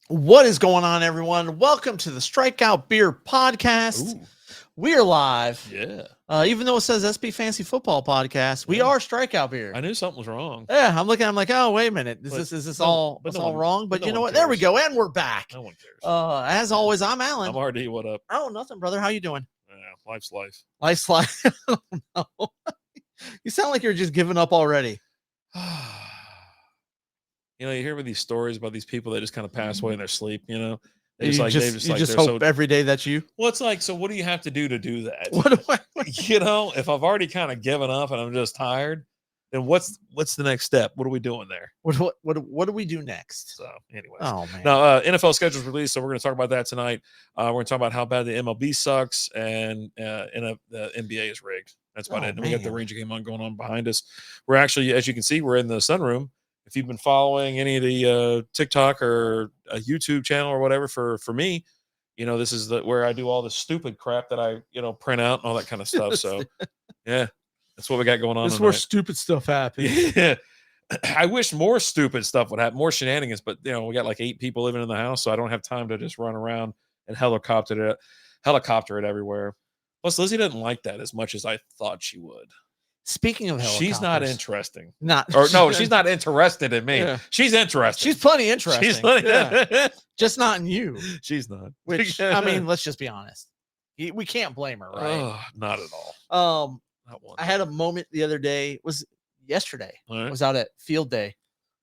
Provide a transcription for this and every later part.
What is going on, everyone? Welcome to the Strikeout Beer Podcast. Ooh, We are live. yeah. Even though it says SB Fancy Football Podcast, we Yeah. are Strikeout Beer. I knew something was wrong. Yeah, I'm looking. I'm like, oh, wait a minute. Is But this no- all? but It's no all one- wrong. but But no you know one what? There we cares. go, and we're back. No one cares. As always, I'm Alan. I'm RD. What up? Oh, nothing, brother. How you doing? Yeah, life's life. Life's life. Oh, no. You sound like you're just giving up already. You hear about these stories about these people that just kind of pass away in their sleep. You They just they're hope every day that's you. Well, it's like, so what do you have to do that? What do I? If I've already kind of given up and I'm just tired, then what's the next step? What are we doing there? What do we do next? So, anyways, Oh man. now NFL schedule's released, so we're going to talk about that tonight. We're going to talk about how bad the MLB sucks and the NBA is rigged. That's about it. And we got the man. Ranger game going on behind us. We're actually, as you can see, we're in the sunroom. If you've been following any of the TikTok or YouTube channel or whatever for me, this is where I do all the stupid crap that I print out and all that kind of stuff. So yeah, that's what we got going on. This is where stupid stuff happens. Yeah. I wish more stupid stuff would happen, more shenanigans, but we got like 8 people living in the house, so I don't have time to just run around and helicopter it everywhere. Plus, Lizzie didn't like that as much as I thought she would. Speaking of helicopters, She's not interesting. She's not interested in me. Yeah. She's interested. She's plenty interesting. Yeah. Just not in you. She's not. Which, I mean, let's just be honest. We can't blame her, right? Oh, not at all. Not one. I had a moment the other day. It was yesterday. All right. I was out at field day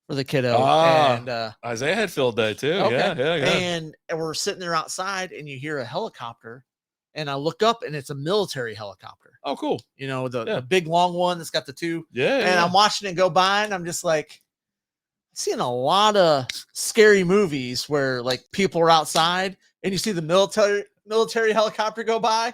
for the kiddo. And Isaiah had field day too. okay. Yeah. And we're sitting there outside and you hear a helicopter. And I look up and it's a military helicopter. Oh, cool. The big long one that's got the two. Yeah. And I'm watching it go by and I'm just like, seeing a lot of scary movies where like people are outside and you see the military helicopter go by.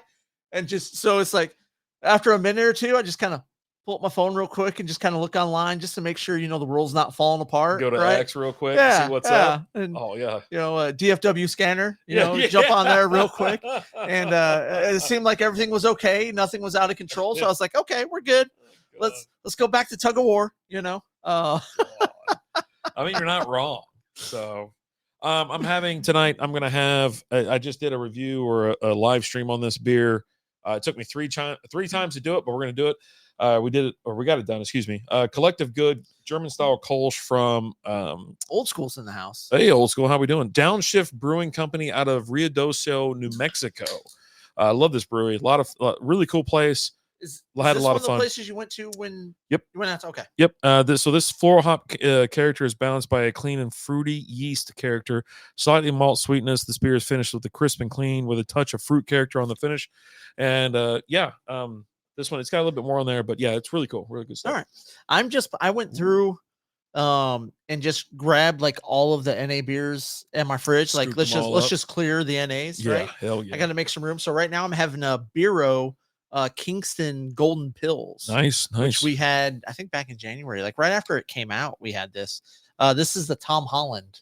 And just so it's like after a minute or two, I just kind of pull up my phone real quick and just kind of look online just to make sure, the world's not falling apart. Go to right? X real quick, see what's up. And, oh, yeah. DFW scanner, jump on there real quick. And it seemed like everything was okay. Nothing was out of control. So I was like, okay, we're good. Let's go back to tug of war, I mean, you're not wrong. So I'm having tonight, I'm going to have, I just did a review or a live stream on this beer. It took me three times to do it, but we're going to do it. We did it, or we got it done. Excuse me. Collective Good German style Kolsch from Old School's in the house. Hey, Old School, how we doing? Downshift Brewing Company out of Ruidoso, New Mexico. I love this brewery. A lot of really cool place. Had a lot of the fun. Places you went to when you went out? Okay. Yep. This floral hop character is balanced by a clean and fruity yeast character, slightly malt sweetness. This beer is finished with a crisp and clean with a touch of fruit character on the finish, and this one, it's got a little bit more on there, but yeah, it's really cool. Really good stuff. All right. I went through and just grabbed like all of the NA beers in my fridge. Like let's just clear the NAs, yeah, right? Hell yeah. I got to make some room. So right now I'm having a Bureau Kingston Golden Pills. Nice. Which we had, I think back in January, like right after it came out, we had this. This is the Tom Holland.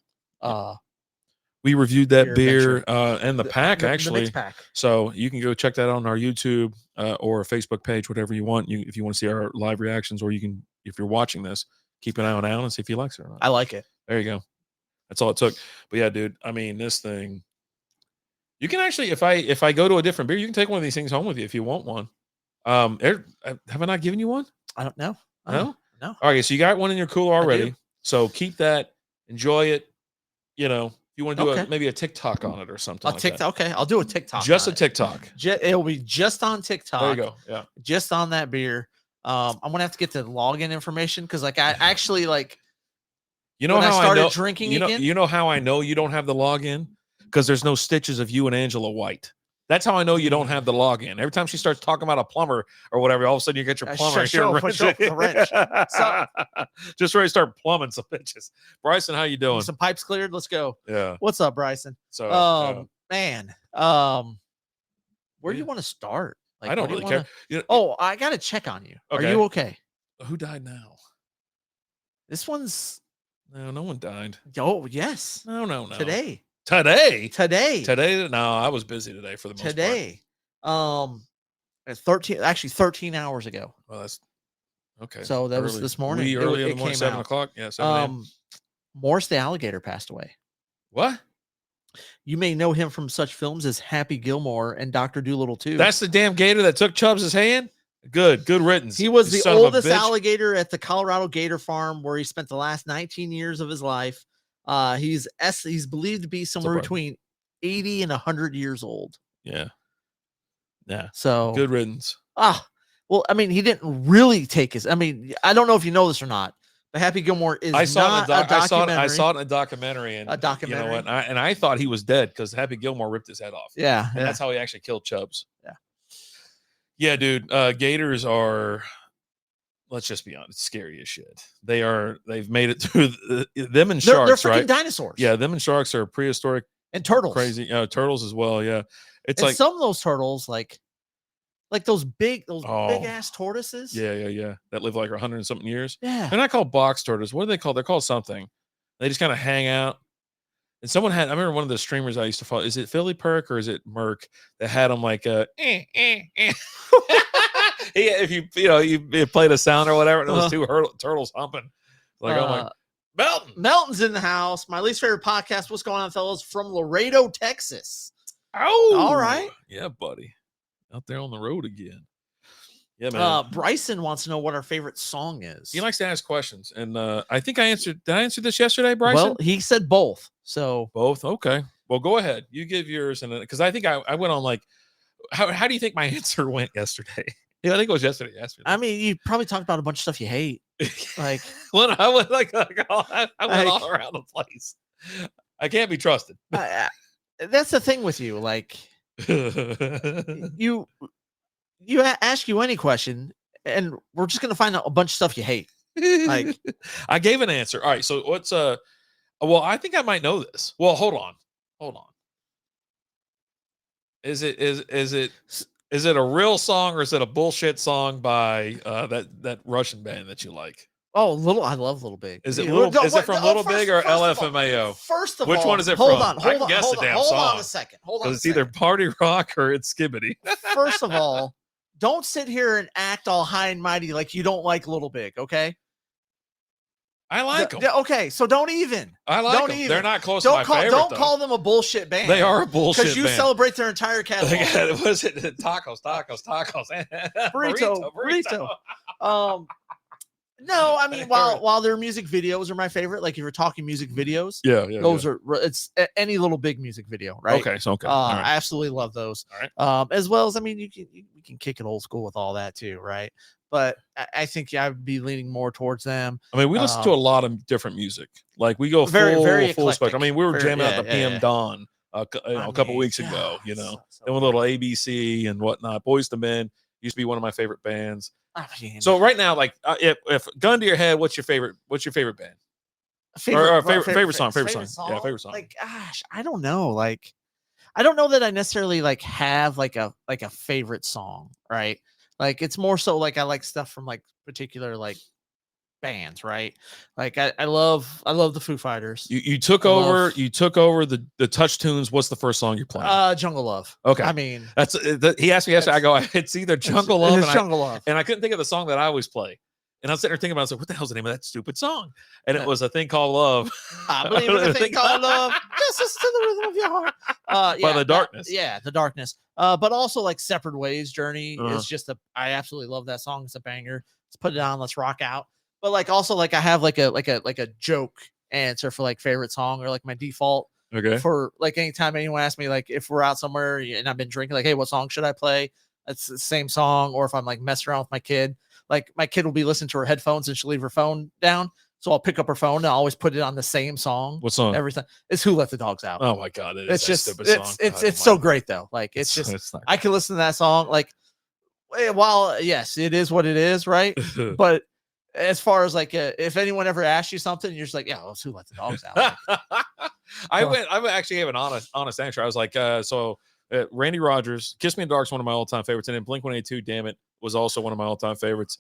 We reviewed that beer and the pack, actually. The pack. So you can go check that out on our YouTube or Facebook page, whatever you want. If you want to see our live reactions, or you can, if you're watching this, keep an eye on Alan and see if he likes it or not. I like it. There you go. That's all it took. But yeah, dude, I mean, this thing, you can actually, if I go to a different beer, you can take one of these things home with you if you want one. Have I not given you one? I don't know. No? No. All right, so you got one in your cooler already. So keep that, enjoy it. You want to do maybe a TikTok on it or something. Okay, I'll do a TikTok. Just a TikTok. It'll be just on TikTok. There you go. Yeah. Just on that beer. I'm gonna have to get the login information because like I actually like. How I started drinking again. You know how I know you don't have the login? Because there's no stitches of you and Angela White. That's how I know you don't have the login. Every time she starts talking about a plumber or whatever, all of a sudden you get your plumber. Show up the wrench. So, just ready to start plumbing some bitches. Bryson, how you doing? Some pipes cleared. Let's go. Yeah. What's up, Bryson? So, man, where do you want to start? Like, I don't really care. I got to check on you. Okay. Are you okay? Who died now? This one's. No one died. Oh, yes. No. Today. No, I was busy today for the most part. It's 13 hours ago. Well, that's okay. So that was this morning. Early in the morning, 7 o'clock. Yeah, 7 a.m. Morris the alligator passed away. What? You may know him from such films as Happy Gilmore and Dr. Dolittle 2. That's the damn gator that took Chubbs' hand? Good riddance. He was you the son of a oldest bitch. alligator at the Colorado Gator Farm, where he spent the last 19 years of his life. He's believed to be somewhere between 80 and 100 years old. Yeah. So good riddance. Well, I mean, he didn't really take his. I mean, I don't know if you know this or not, but Happy Gilmore is I saw not a documentary. I saw it in a documentary, and you know what? I thought he was dead because Happy Gilmore ripped his head off. Yeah, and that's how he actually killed Chubbs. Yeah, dude. Gators are, let's just be honest, scary as shit. They've made it through them and sharks. They're freaking right? Dinosaurs. Yeah, them and sharks are prehistoric and turtles. Crazy, turtles as well. Yeah, it's and like some of those turtles, like those big ass tortoises. Yeah. That live like 100 and something years. Yeah. They're not called box turtles. What are they called? They're called something. They just kind of hang out. And I remember one of the streamers I used to follow. Is it Philly Perk or is it Merc that had them like if you played a sound or whatever, and those two turtles humping. Like, oh my, Melton's in the house. My least favorite podcast. What's going on, fellas? From Laredo, Texas. Oh, all right. Yeah, buddy. Out there on the road again. Yeah, man. Bryson wants to know what our favorite song is. He likes to ask questions, and I think I answered. Did I answer this yesterday, Bryson? Well, he said both. So both. Okay. Well, go ahead. You give yours, and because I think I went on like, how do you think my answer went yesterday? Yeah, I think it was yesterday. I mean, you probably talked about a bunch of stuff you hate. Like when I went I went all around the place. I can't be trusted. That's the thing with you, like. you ask you any question and we're just gonna find out a bunch of stuff you hate. Like I gave an answer. All right, so what's well, I think I might know this. Well, hold on. Is it a real song or is it a bullshit song by that Russian band that you like? Oh, I love Little Big. Is it from Little Big or LFMAO? First of all, which one is it hold from? On, hold on, guess hold the on, damn hold song. on a second. Hold on. Because it's either Party Rock or it's Skibbity. First of all, don't sit here and act all high and mighty like you don't like Little Big, okay? I like them. Okay, so don't even. I like them. They're not close to my favorite. Don't call them a bullshit band. They are a bullshit band. Because you celebrate their entire catalog. Was it tacos? Burrito. No, I mean, while their music videos are my favorite, like if you're talking music videos, those are it's any Little Big music video, right? Okay, so right. I absolutely love those. All right. As well as, I mean, you can kick it old school with all that too, right? But I think I'd be leaning more towards them. I mean, we listen to a lot of different music. Like we go full spectrum. I mean, we were jamming out the PM Dawn a couple weeks ago. You know, then with a little ABC and whatnot. Boys to Men used to be one of my favorite bands. So right now, like if gun to your head, what's your favorite band? Favorite song. Yeah, favorite song. Like, gosh, I don't know. Like, I don't know that I necessarily like have like a favorite song, right? Like it's more so like I like stuff from like particular like bands, right? Like I love the Foo Fighters. You took over the Touch Tunes. What's the first song you're playing? Jungle Love. Okay, I mean that's he asked me yesterday. I go, it's either Jungle Love Love, and I couldn't think of the song that I always play. And I was sitting there thinking about it. I was like, what the hell's the name of that stupid song? And it was A Thing Called Love. I believe in a thing called love. Just listen to the rhythm of your heart. By The Darkness. The Darkness. But also like Separate Ways Journey is just I absolutely love that song. It's a banger. Let's put it on. Let's rock out. But like also like I have like a joke answer for like favorite song or like my default. Okay. For like anytime anyone asks me like if we're out somewhere and I've been drinking, like, hey, what song should I play? It's the same song. Or if I'm like messing around with my kid, like my kid will be listening to her headphones and she'll leave her phone down. So I'll pick up her phone and I'll always put it on the same song. What song? Every time. It's Who Let the Dogs Out. Oh my God. It's just, it's so great though. Like it's I can listen to that song. Like while yes, it is what it is. Right. But as far as like, if anyone ever asks you something, you're just like, yeah, well, it's Who Let the Dogs Out. I actually gave an honest answer. I was like, Randy Rogers, Kiss Me in the Dark is one of my all-time favorites. And then Blink-182, Damn It, was also one of my all-time favorites.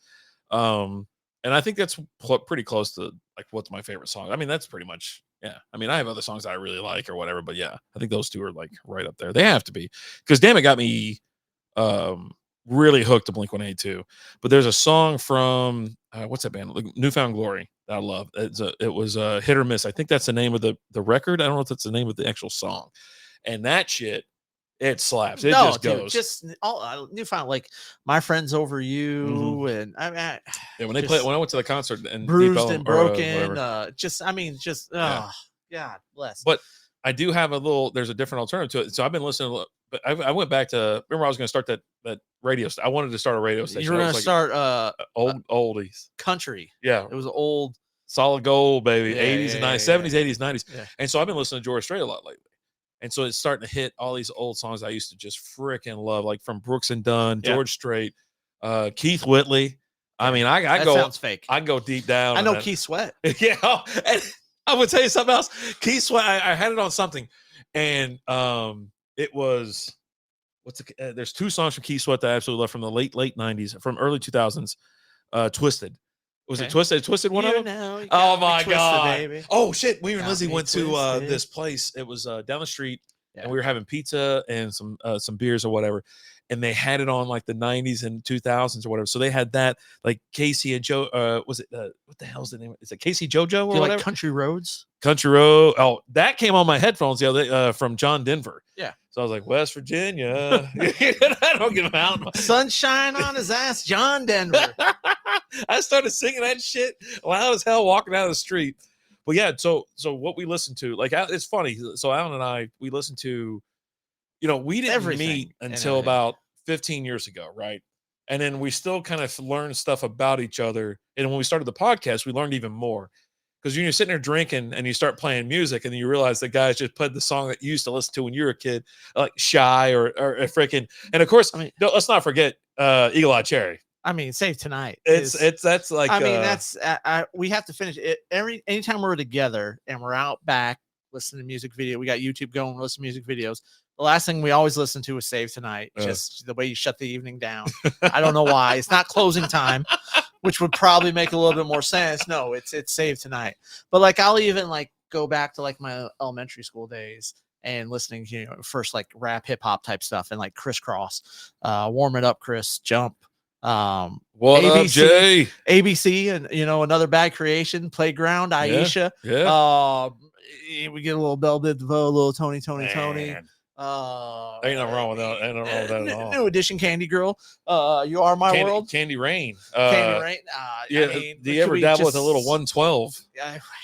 And I think that's pretty close to like what's my favorite song. I mean, that's pretty much, yeah. I mean, I have other songs that I really like or whatever, but yeah, I think those two are like right up there. They have to be, because Damn It got me really hooked to Blink-182. But there's a song from what's that band? Newfound Glory that I love. It was Hit or Miss. I think that's the name of the record. I don't know if that's the name of the actual song. And that shit, it slaps. It just goes. Just all Newfound, like My Friends Over You, and I mean, yeah. When I went to the concert and Bruised and Broken, God bless. But I do have there's a different alternative to it. So I've been listening, but I went back to, remember I was going to start that radio. I wanted to start a radio station. You were going to start oldies country. Yeah. It was old. Solid gold, baby. Yeah, 80s and 90s, 70s, 80s, 90s. Yeah. And so I've been listening to George Strait a lot lately. And so it's starting to hit all these old songs I used to just freaking love, like from Brooks and Dunn, George Strait, Keith Whitley. I mean, I go, sounds fake. I go deep down. I know Keith Sweat. Yeah. And I would tell you something else. Keith Sweat, I had it on something, and it was, there's two songs from Keith Sweat that I absolutely love from the late 90s, from early 2000s. Twisted. Was it Twisted? Twisted, one of them? Oh my God. Baby. Oh shit. We and Lizzie went to this place. It was down the street, and we were having pizza and some beers or whatever. And they had it on like the 90s and 2000s or whatever. So they had that, like Casey and Joe. Was it what the hell's the name? Is it Casey JoJo or whatever? Like Country Roads? Country Road. Oh, that came on my headphones the other day from John Denver. Yeah. So I was like, West Virginia. I don't get him out. Sunshine on his ass, John Denver. I started singing that shit loud as hell walking down the street. But yeah, so what we listened to, like, it's funny. So Alan and I, we listened to, we didn't meet until about 15 years ago, right? And then we still kind of learned stuff about each other. And when we started the podcast, we learned even more. Because when you're sitting there drinking and you start playing music and then you realize the guys just played the song that you used to listen to when you were a kid, like Shy or freaking. And of course, let's not forget Eagle Eye Cherry. I mean, Save Tonight. That's like, I mean, that's we have to finish it anytime we're together and we're out back listening to music video. We got YouTube going, listen to music videos. The last thing we always listen to is Save Tonight. Just the way you shut the evening down. I don't know why. It's not closing time, which would probably make a little bit more sense. No, it's Save Tonight. But like, I'll even like go back to like my elementary school days and listening to, first like rap, hip hop type stuff and like Crisscross, Warm It Up, Chris, Jump. What ABC, up, Jay? ABC, and Another Bad Creation, Playground, Aisha. Yeah. We get a little Belle Biv DeVoe, a little Tony. Ain't nothing wrong with that. Ain't nothing wrong with that at all. New edition, Candy Girl. You Are My World. Candy Rain. Candy Rain. Yeah. Do you ever dabble with a little 112?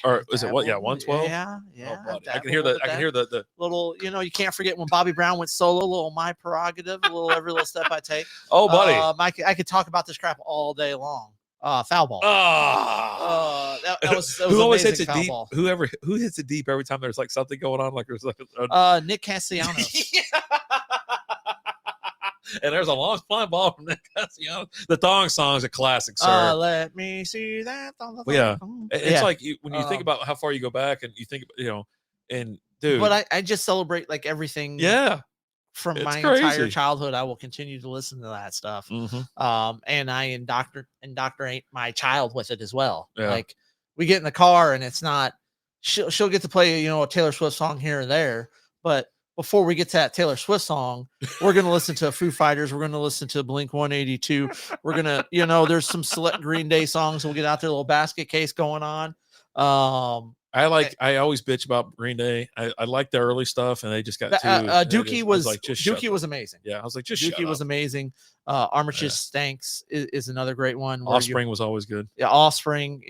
Or is it what? Yeah, 112. Yeah. Oh, I can hear that. I can hear the little. You can't forget when Bobby Brown went solo. A little My Prerogative. A little Every Little Step I Take. Oh, buddy. I could talk about this crap all day long. Foul ball. That was who always hits it deep? Ball. Who hits it deep every time there's like something going on? Like there's like Nick Castellanos. And there's a long flying ball from Nick Castellanos. The thong song is a classic, sir. Let me see that. It's like when you think about how far you go back, and you think, and dude. But I just celebrate like everything. Yeah. From my entire childhood, I will continue to listen to that stuff. Mm-hmm. And I indoctrinate my child with it as well. Yeah. Like we get in the car and it's not, she'll get to play, a Taylor Swift song here and there. But before we get to that Taylor Swift song, we're going to listen to Foo Fighters. We're going to listen to Blink-182. We're going to, there's some select Green Day songs. We'll get out there, a little basket case going on. I always bitch about Green Day. I like the early stuff, and they just got too. Dookie was amazing. Yeah, I was like, Dookie was amazing. Armitage Stanks is another great one. Offspring was always good. Yeah, Offspring.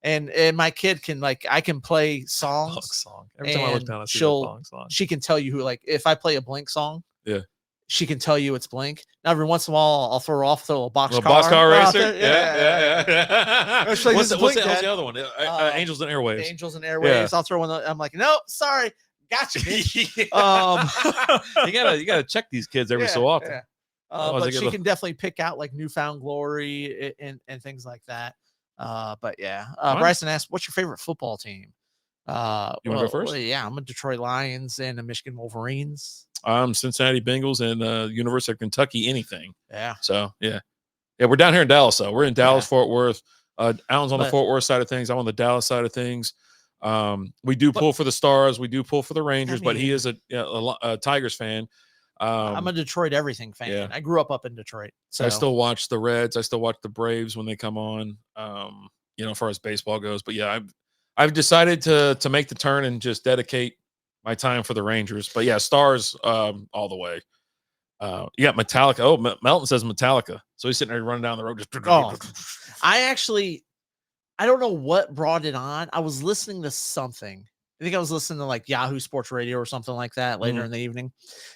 And my kid can I can play songs. Every time I look down, I see the song. She can tell you who if I play a Blink song. Yeah. She can tell you it's Blink. Now, every once in a while, I'll throw her off the box car racer. Yeah. What's the other one? Angels and Airwaves. Angels and Airwaves. Yeah. I'll throw one. I'm like, no, sorry, gotcha. You gotta check these kids every so often. Yeah. But she can definitely pick out like Newfound Glory and things like that. But yeah, Bryson asked, "What's your favorite football team?" You want to go first? Yeah, I'm a Detroit Lions and a Michigan Wolverines. Cincinnati Bengals and University of Kentucky. Anything. Yeah. So yeah. We're down here in Dallas, though. We're in Dallas, Fort Worth. Alan's on the Fort Worth side of things. I'm on the Dallas side of things. We do pull for the Stars. We do pull for the Rangers, but he is a Tigers fan. I'm a Detroit everything fan. Yeah. I grew up in Detroit. So I still watch the Reds. I still watch the Braves when they come on. As far as baseball goes. But yeah, I've decided to make the turn and just dedicate my time for the Rangers. But yeah, Stars all the way. You got Metallica. Oh, Melton says Metallica. So he's sitting there running down the road. I don't know what brought it on. I was listening to something. I think I was listening to like Yahoo Sports Radio or something like that later in the evening.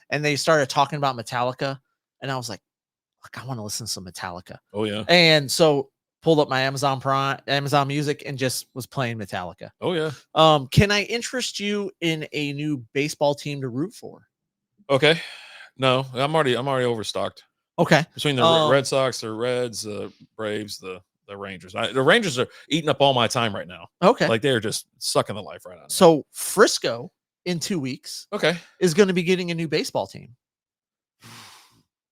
And they started talking about Metallica. And I was like, I want to listen to some Metallica. Oh, yeah. And so pulled up my Amazon Music and just was playing Metallica. Oh, yeah. Can I interest you in a new baseball team to root for? Okay. No, I'm already overstocked. Okay. Between the Red Sox, the Reds, the Braves, the Rangers. The Rangers are eating up all my time right now. Okay. Like they're just sucking the life right out of me. So Frisco in 2 weeks is going to be getting a new baseball team.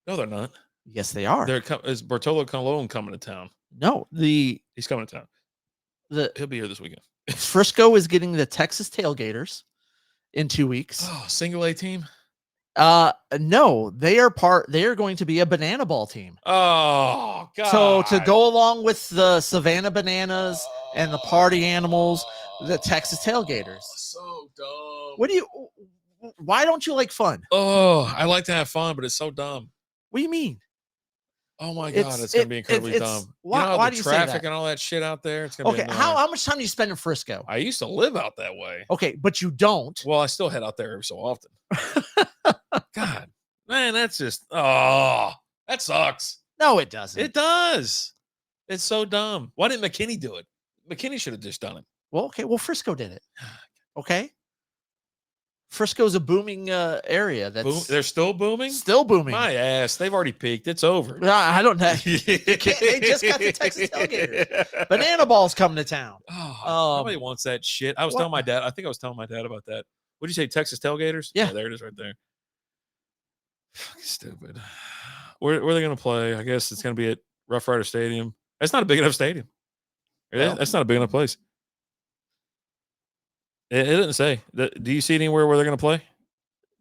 No, they're not. Yes, they are. Is Bartolo Colon coming to town? No, he's coming to town. He'll be here this weekend. Frisco is getting the Texas Tailgaters in 2 weeks. Oh, single A team? No, they are going to be a banana ball team. Oh, God. So to go along with the Savannah Bananas and the Party Animals, the Texas Tailgaters. So dumb. Why don't you like fun? Oh, I like to have fun, but it's so dumb. What do you mean? Oh my God, it's gonna be incredibly dumb. Why do you traffic say that? and all that shit out there? It's gonna be annoying. How much time do you spend in Frisco? I used to live out that way. Okay, but you don't. Well, I still head out there every so often. God, man, that's just that sucks. No, it doesn't. It does. It's so dumb. Why didn't McKinney do it? McKinney should have just done it. Well, okay. Well, Frisco did it. Okay. Frisco's a booming area. They're still booming. Still booming. My ass. They've already peaked. It's over. I don't know. They just got the Texas Tailgaters. Banana Ball's coming to town. Oh, nobody wants that shit. I was telling my dad. I think I was telling my dad about that. What did you say? Texas Tailgaters? Yeah, there it is, right there. Fucking stupid. Where are they going to play? I guess it's going to be at Rough Rider Stadium. That's not a big enough stadium. That's not a big enough place. It didn't say. Do you see anywhere where they're going to play?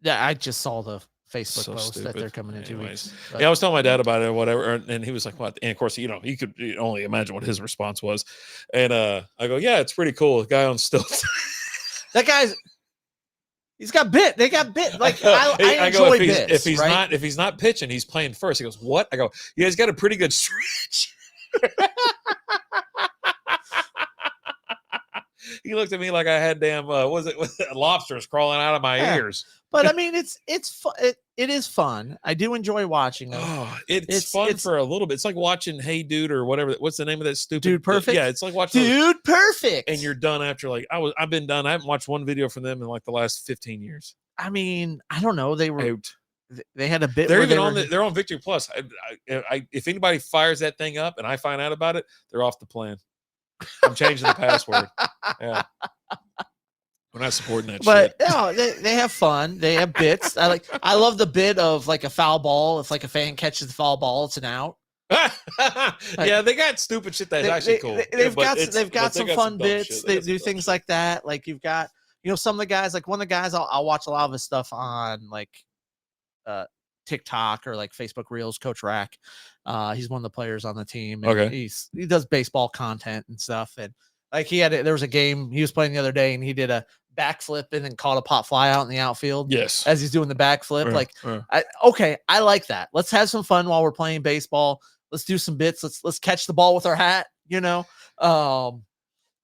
Yeah, I just saw the Facebook post that they're coming in 2 weeks. But. Yeah, I was telling my dad about it or whatever, and he was like, "What?" And of course, he could only imagine what his response was. And I go, "Yeah, it's pretty cool." The guy on stilts. That guy's. He's got bit. They got bit. Like I enjoy bits. If he's not pitching, he's playing first. He goes, "What?" I go, "Yeah, he's got a pretty good stretch." He looked at me like I had damn lobsters crawling out of my ears. But I mean, it is fun. I do enjoy watching it. Oh, it's fun for a little bit. It's like watching Hey Dude or whatever. What's the name of that stupid Dude Perfect? Yeah, it's like watching Dude Perfect. And you're done after I've been done. I haven't watched one video from them in like the last 15 years. I mean, I don't know. They had a bit. They're even they're on Victory Plus. If anybody fires that thing up and I find out about it, they're off the plan. I'm changing the password. Yeah. We're not supporting that shit. But no, they have fun. They have bits. I love the bit of like a foul ball. If like a fan catches the foul ball, it's an out. Yeah, they got stupid shit that's actually cool. They've got some fun bits. They do things like that. Like you've got, some of the guys, like one of the guys I'll watch a lot of his stuff on like TikTok or like Facebook Reels, Coach Rack. He's one of the players on the team. And he does baseball content and stuff. And like there was a game he was playing the other day and he did a backflip and then caught a pop fly out in the outfield. Yes. As he's doing the backflip. I like that. Let's have some fun while we're playing baseball. Let's do some bits. Let's catch the ball with our hat,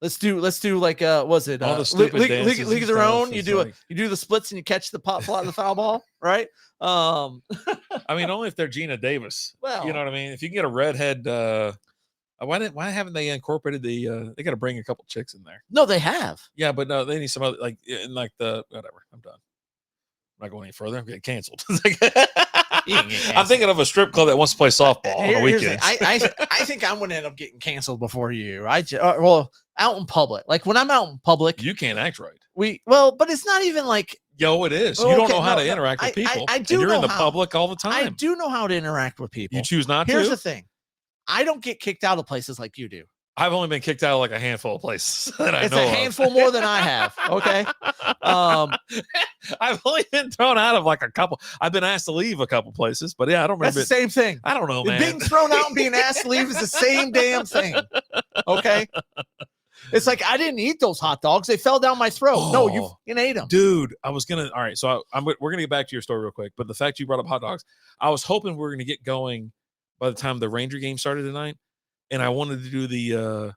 Let's do like was it all the stupid League of Their Own? You do the splits and you catch the pop fly, the foul ball, right? I mean, only if they're Gina Davis. Well, you know what I mean. If you can get a redhead, why haven't they incorporated the? They got to bring a couple chicks in there. No, they have. Yeah, but no, they need some other whatever. I'm done. I'm not going any further. I'm getting canceled. I'm thinking of a strip club that wants to play softball on the weekends. I think I'm going to end up getting canceled before you. Out in public. Like when I'm out in public, you can't act right. But it's not even like. Yo, it is. You don't know how to interact with people. I do. You're in the public all the time. I do know how to interact with people. You choose not to. Here's the thing. I don't get kicked out of places like you do. I've only been kicked out of like a handful of places that I It's know a of. handful more than I have. Okay. I've only been thrown out of like a couple. I've been asked to leave a couple places, but yeah, I don't remember. That's the same thing. I don't know, man. Being thrown out and being asked to leave is the same damn thing. Okay. It's like I didn't eat those hot dogs; they fell down my throat. No, you ate them, dude. I was gonna. All right, so we're gonna get back to your story real quick. But the fact you brought up hot dogs, I was hoping we were gonna get going by the time the Ranger game started tonight, and I wanted to do the.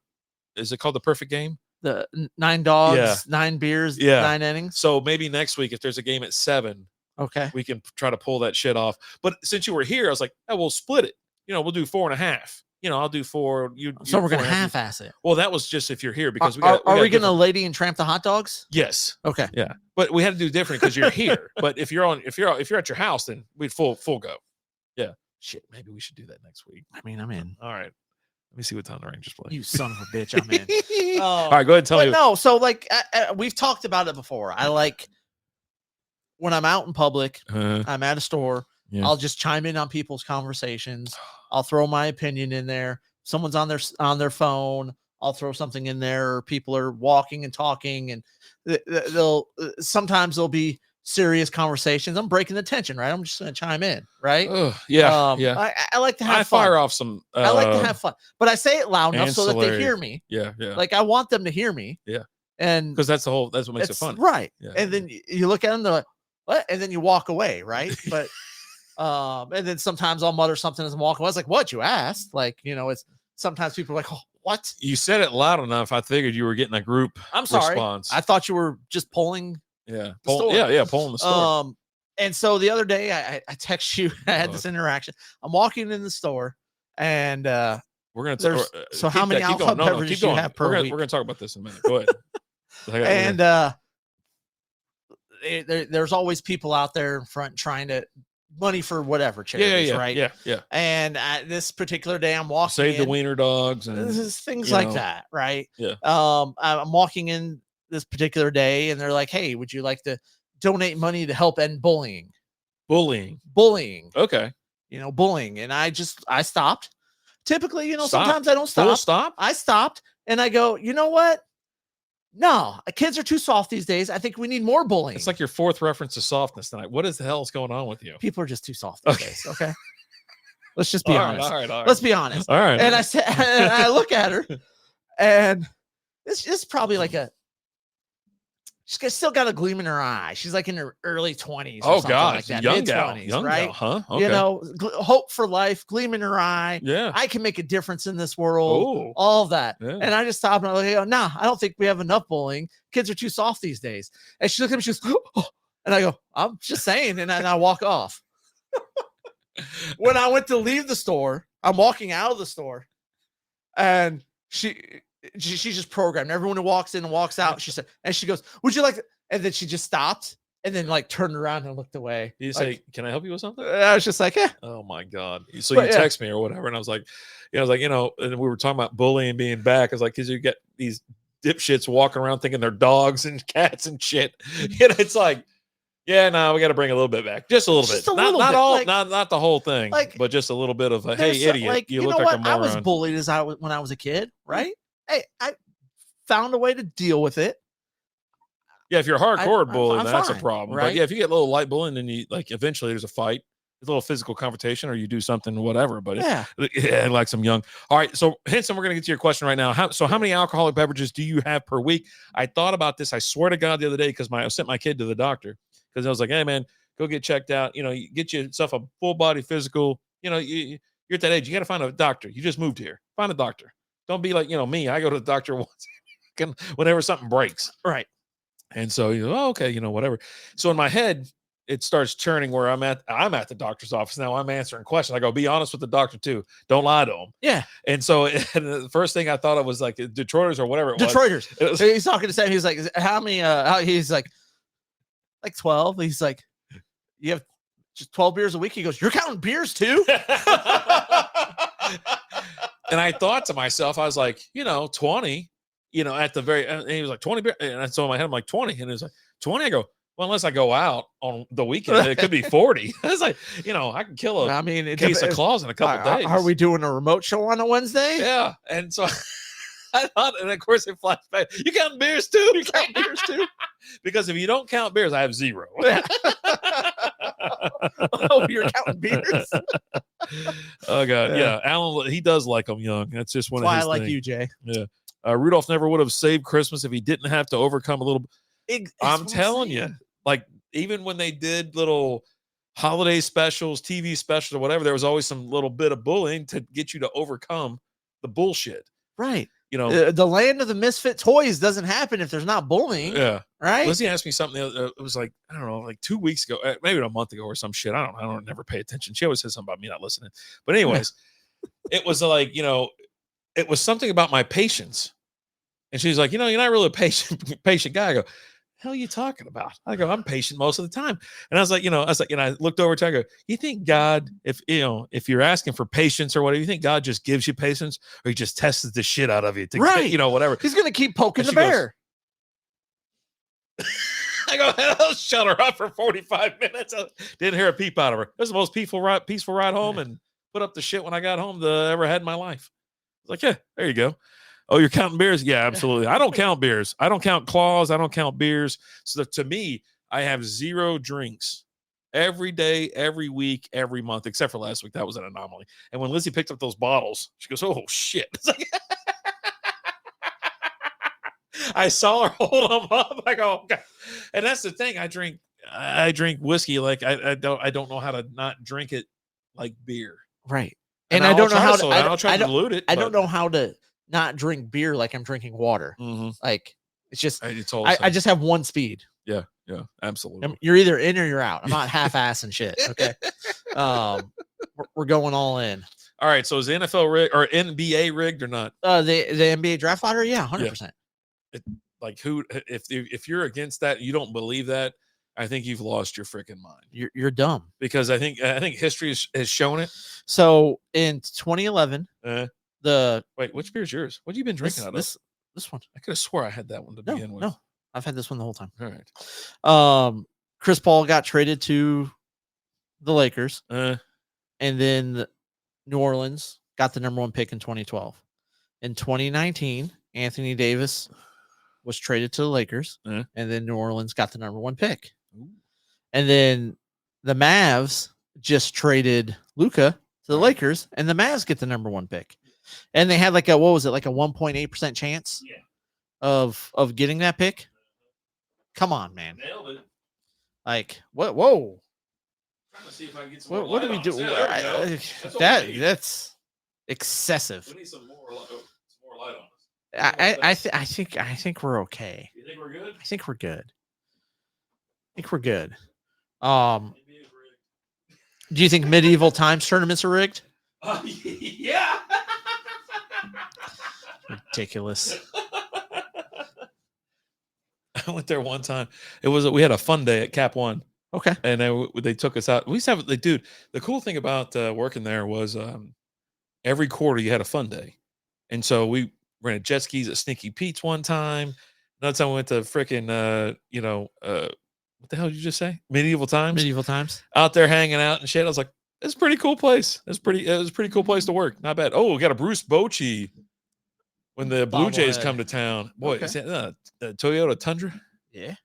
Is it called the perfect game? The 9 dogs, 9 beers, 9 innings. So maybe next week, if there's a game at 7, okay, we can try to pull that shit off. But since you were here, I was like, oh, we'll split it. We'll do 4.5. I'll do 4. So we're gonna half-ass it. Well, that was just if you're here because are we gonna lady and tramp the hot dogs? Yes. Okay. Yeah, but we had to do different because you're here. But if you're at your house, then we'd full go. Yeah. Shit. Maybe we should do that next week. I mean, I'm in. All right. Let me see what time the Rangers play. You son of a bitch, I'm in. All right, go ahead and tell me. No, so like we've talked about it before. I like when I'm out in public, I'm at a store, I'll just chime in on people's conversations. I'll throw my opinion in there. Someone's on their phone, I'll throw something in there. Or people are walking and talking, and sometimes there'll be serious conversations. I'm breaking the tension, right? I'm just going to chime in, right? Yeah. I like to have fun. Fire off some. I like to have fun, but I say it loud enough so that they hear me. Yeah. Like I want them to hear me. Yeah. And because that's what makes it fun, right? Yeah. And then you look at them, they're like, "What?" And then you walk away, right? But and then sometimes I'll mutter something as I'm walking away. I was like, "What you asked?" Like it's sometimes people are like, "Oh, what?" You said it loud enough. I figured you were getting a group. I'm sorry. Response. I thought you were just polling. Yeah. Polling the store. And so the other day I text you. I had this interaction. I'm walking in the store, and we're gonna. So how many alcohol beverages you have per week? We're gonna talk about this in a minute. Go ahead. And there's always people out there in front trying to money for whatever charities, right? Yeah. And this particular day, I'm walking. Save the wiener dogs and things like that, right? Yeah. I'm walking in this particular day, and they're like, "Hey, would you like to donate money to help end bullying?" Bullying. Okay. Bullying. And I stopped. Typically, sometimes I don't stop. Full stop. I stopped and I go, you know what? No, kids are too soft these days. I think we need more bullying. It's like your 4th reference to softness tonight. What is the hell is going on with you? People are just too soft these days. Okay. Let's just be honest. All right. Let's be honest. All right. And I said, and I look at her, and it's probably like she's still got a gleam in her eye. She's like in her early 20s. Oh God, like that. Young Mid-20s, gal, right? Huh? Okay. Hope for life, gleam in her eye. Yeah, I can make a difference in this world. Ooh. All of that. Yeah. And I just stopped and I go, nah, I don't think we have enough bullying. Kids are too soft these days. And she looked at me, she goes, oh. And I go, I'm just saying. And I walk off. When I went to leave the store, I'm walking out of the store, and she's just programmed. Everyone who walks in and walks out, she said, and she goes, would you like to? And then she just stopped and then like turned around and looked away. You say, can I help you with something? I was just like, yeah. Oh my God. So you text me or whatever. And I was like, and we were talking about bullying being back. I was like, because you get these dipshits walking around thinking they're dogs and cats and shit. It's like, yeah, no, we got to bring a little bit back, just a little bit, not all, like, not the whole thing, but just a little bit of a hey, idiot, like, you look like a moron. I was bullied when I was a kid, right? Hey, I found a way to deal with it. Yeah, if you're hardcore bullying, that's fine, a problem. Right? But yeah, if you get a little light bullying, then you like eventually there's a fight, a little physical confrontation, or you do something, whatever. But yeah, like some young. All right, so Henson, we're gonna get to your question right now. How many alcoholic beverages do you have per week? I thought about this. I swear to God, the other day because I sent my kid to the doctor. Because I was like, hey, man, go get checked out. You get yourself a full body physical. You're at that age. You got to find a doctor. You just moved here. Find a doctor. Don't be like, me. I go to the doctor once whenever something breaks. Right. And so, okay, whatever. So in my head, it starts churning where I'm at the doctor's office. Now I'm answering questions. I go, be honest with the doctor too. Don't lie to him. Yeah. And so the first thing I thought of was like Detroiters or whatever Detroiters. He's talking to Sam. He's like, how many, he's like 12. He's like, you have just 12 beers a week. He goes, you're counting beers too? And I thought to myself, I was like, 20, at the very, and he was like 20 beers. And so in my head, I'm like 20. And it was like 20. I go, well, unless I go out on the weekend, it could be 40. I was like, I can kill a case of claws in a couple days. Are we doing a remote show on a Wednesday? Yeah. And so I thought, and of course it flashed back. You count beers too? You count beers too? Because if you don't count beers, I have 0. Oh, you're counting beers? Oh God, yeah. Alan, he does like them young. That's just one That's why of his I like things. you, Jay. Yeah. Rudolph never would have saved Christmas if he didn't have to overcome a little. I'm telling you, like even when they did little holiday specials, TV specials, or whatever, there was always some little bit of bullying to get you to overcome the bullshit. Right. You know, the land of the misfit toys doesn't happen if there's not bullying. Yeah. Right. Lizzie asked me something. It was like, I don't know, like 2 weeks ago, maybe a month ago or some shit. I don't never pay attention. She always says something about me not listening. But anyways, it was like, it was something about my patience. And she's like, you're not really a patient guy. I go, hell are you talking about? I go, I'm patient most of the time. And I was like, and I looked over to her, I go, you think God, if you're asking for patience or whatever, you think God just gives you patience or he just tests the shit out of you to get, whatever. He's going to keep poking the bear. I go, I'll shut her up for 45 minutes. I didn't hear a peep out of her. It was the most peaceful ride home and put up the shit when I got home that I ever had in my life. I was like, yeah, there you go. Oh, you're counting beers? Yeah, absolutely. I don't count beers. I don't count claws. I don't count beers. So to me, I have 0 drinks every day, every week, every month, except for last week. That was an anomaly. And when Lizzie picked up those bottles, she goes, oh, shit. It's like, I saw her hold them up. I go, okay. And that's the thing. I drink whiskey. Like I don't know how to not drink it like beer. Right. And I don't know how to, I'll try to dilute it. I don't know how to not drink beer like I'm drinking water. Mm-hmm. Like it's just, I just have one speed. Yeah, absolutely. You're either in or you're out. I'm not half-assing shit. Okay. We're going all in. All right. So is the NFL rigged or NBA rigged or not? The NBA draft lottery, yeah, 100%. Like who? If you're against that, you don't believe that. I think you've lost your freaking mind. You're dumb. Because I think history has shown it. So in 2011, which beer is yours? What have you been drinking out of? This one. I could have swore I had that one to begin with. No, I've had this one the whole time. All right. Chris Paul got traded to the Lakers, and then New Orleans got the number 1 pick in 2012. In 2019, Anthony Davis was traded to the Lakers, and then New Orleans got the number 1 pick. Ooh. And then the Mavs just traded Luka to the Lakers, and the Mavs get the number 1 pick. And they had like a 1.8% chance of getting that pick. Come on, man. Nailed it. Like what? Whoa. I'm trying to see if I can get some what do we do? That's excessive. We need some more light on us. I think we're okay. You think we're good? I think we're good. Do you think medieval times tournaments are rigged? Yeah. Ridiculous. I went there one time. We had a fun day at Cap One. Okay. And they took us out. We used to have, dude, the cool thing about working there was every quarter you had a fun day. And so we rented jet skis at Sneaky Pete's one time. Another time we went to freaking, what the hell did you just say? Medieval times. Out there hanging out and shit. I was like, it's a pretty cool place. It was a pretty cool place to work. Not bad. Oh, we got a Bruce Bochy when the Blue Jays come to town. Boy, is that the Toyota Tundra? Yeah.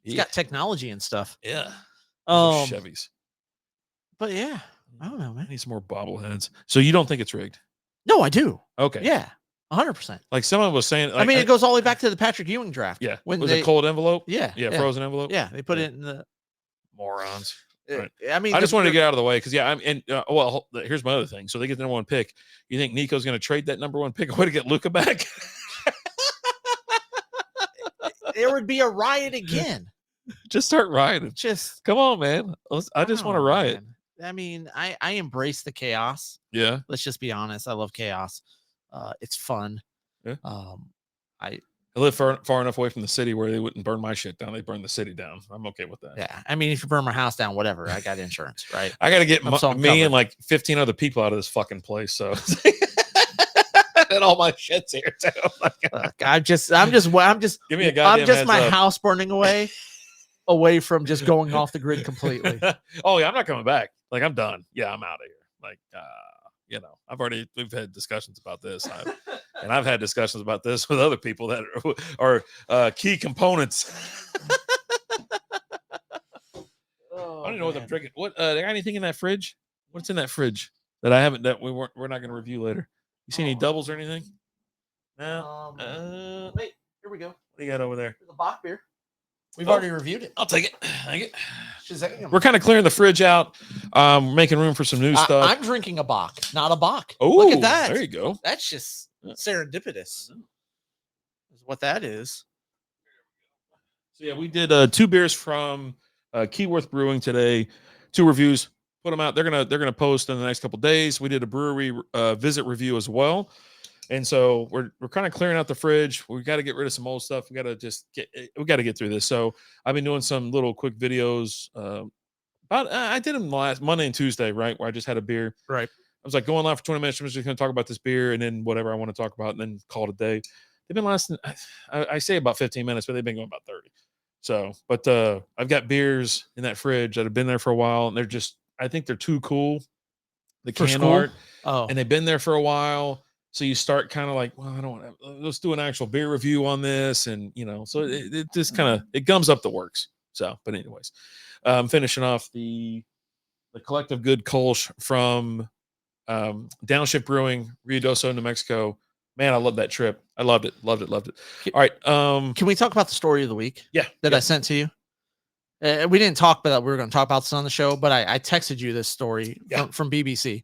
It's got technology and stuff. Yeah. Chevys. But yeah, I don't know, man. I need some more bobbleheads. So you don't think it's rigged? No, I do. Okay. Yeah. 100%. Like someone was saying, like, I mean, it goes all the way back to the Patrick Ewing draft. Yeah. Was it cold envelope? Yeah. Frozen envelope. Yeah. They put it in the morons. Right. I mean, I just wanted to get out of the way because here's my other thing. So they get the number 1 pick. You think Nico's going to trade that number 1 pick away to get Luka back? There would be a riot again. Just start rioting. Just come on, man. I just want to riot. Man. I mean, I embrace the chaos. Yeah. Let's just be honest. I love chaos. It's fun. Yeah. I live far enough away from the city where they wouldn't burn my shit down. They burn the city down. I'm okay with that. Yeah. I mean, if you burn my house down, whatever, I got insurance, right? I got to get me and like 15 other people out of this fucking place. So and all my shit's here too. Look, I'm just give me a goddamn I'm just my house burning away from just going off the grid completely. Oh yeah, I'm not coming back. Like I'm done. Yeah, I'm out of here. Like we've had discussions about this. And I've had discussions about this with other people that are key components. Oh, I don't know what I'm drinking. What they got anything in that fridge? What's in that fridge that I haven't that we're not going to review later? You see any doubles or anything? No. Wait, here we go. What do you got over there? There's a Bach beer. We've already reviewed it. I'll take it. Take it. Shazam. We're kind of clearing the fridge out, making room for some new stuff. I'm drinking a Bach, not a Bach. Oh, look at that. There you go. That's just serendipitous. Is what that is. So yeah, we did 2 beers from Keyworth Brewing today. 2 reviews. Put them out. They're gonna post in the next couple days. We did a brewery visit review as well. And so we're kind of clearing out the fridge. We got to get rid of some old stuff. We got to get through this. So I've been doing some little quick videos. I did them last Monday and Tuesday, right, where I just had a beer. Right. I was like going live for 20 minutes. I'm just going to talk about this beer and then whatever I want to talk about, and then call it a day. They've been lasting. I say about 15 minutes, but they've been going about 30. So, but I've got beers in that fridge that have been there for a while, and I think they're too cool. The can art, and they've been there for a while. So you start kind of like, well, I don't want to, let's do an actual beer review on this. And, so it just kind of, it gums up the works. So, but anyways, finishing off the Collective Good Kolsch from Downshift Brewing, Ruidoso, New Mexico. Man, I love that trip. I loved it. All right. Can we talk about the story of the week? Yeah. That I sent to you? We didn't talk about that. We were going to talk about this on the show, but I texted you this story from BBC.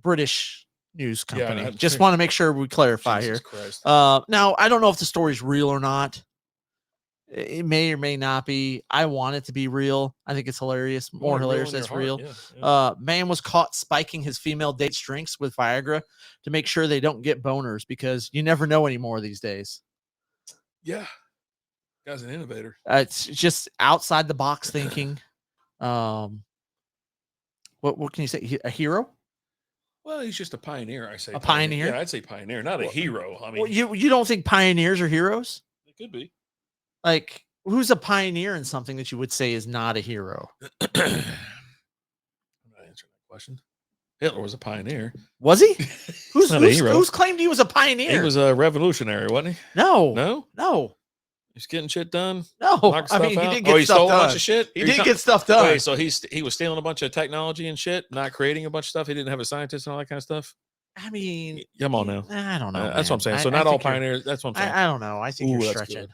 British news company. Just want to make sure we clarify Jesus here. Christ. Now, I don't know if the story's real or not. It may or may not be. I want it to be real. I think it's hilarious. More hilarious than it's real. Yeah. Man was caught spiking his female date's drinks with Viagra to make sure they don't get boners, because you never know anymore these days. Yeah. Guy's an innovator. It's just outside the box thinking. What can you say? A hero? Well, he's just a pioneer. I say a pioneer. Yeah, I'd say pioneer, not a hero. I mean, you don't think pioneers are heroes? They could be. Like, who's a pioneer in something that you would say is not a hero? I'm not answering that question. Hitler was a pioneer. Was he? Who's claimed he was a pioneer? He was a revolutionary, wasn't he? No. He's getting shit done. No, I mean, he did get he stuff stole done. a bunch of shit. He did get stuff done. Wait, so he was stealing a bunch of technology and shit, not creating a bunch of stuff. He didn't have a scientist and all that kind of stuff. I mean, come on now. I don't know. That's what I'm saying. So not all pioneers. That's what I'm saying. I don't know. I think you're stretching. Good.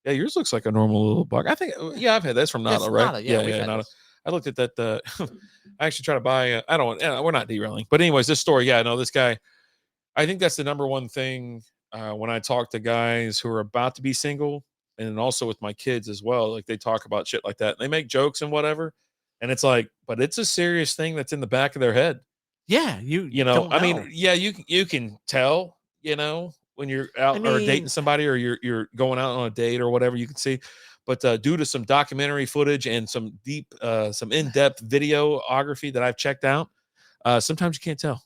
Yeah, yours looks like a normal little bug. I think. Yeah, I've had this from Nada, right? Nada, yeah, Nada. I looked at that. I actually try to buy. I don't. We're not derailing, but anyways, this story. Yeah, no, this guy. I think that's the number one thing when I talk to guys who are about to be single. And also with my kids as well, like they talk about shit like that. And they make jokes and whatever, and it's like, but it's a serious thing that's in the back of their head. Yeah, you know. I mean, yeah, you can tell, when you're out or dating somebody or you're going out on a date or whatever, you can see. But due to some documentary footage and some deep, some in-depth videography that I've checked out, sometimes you can't tell.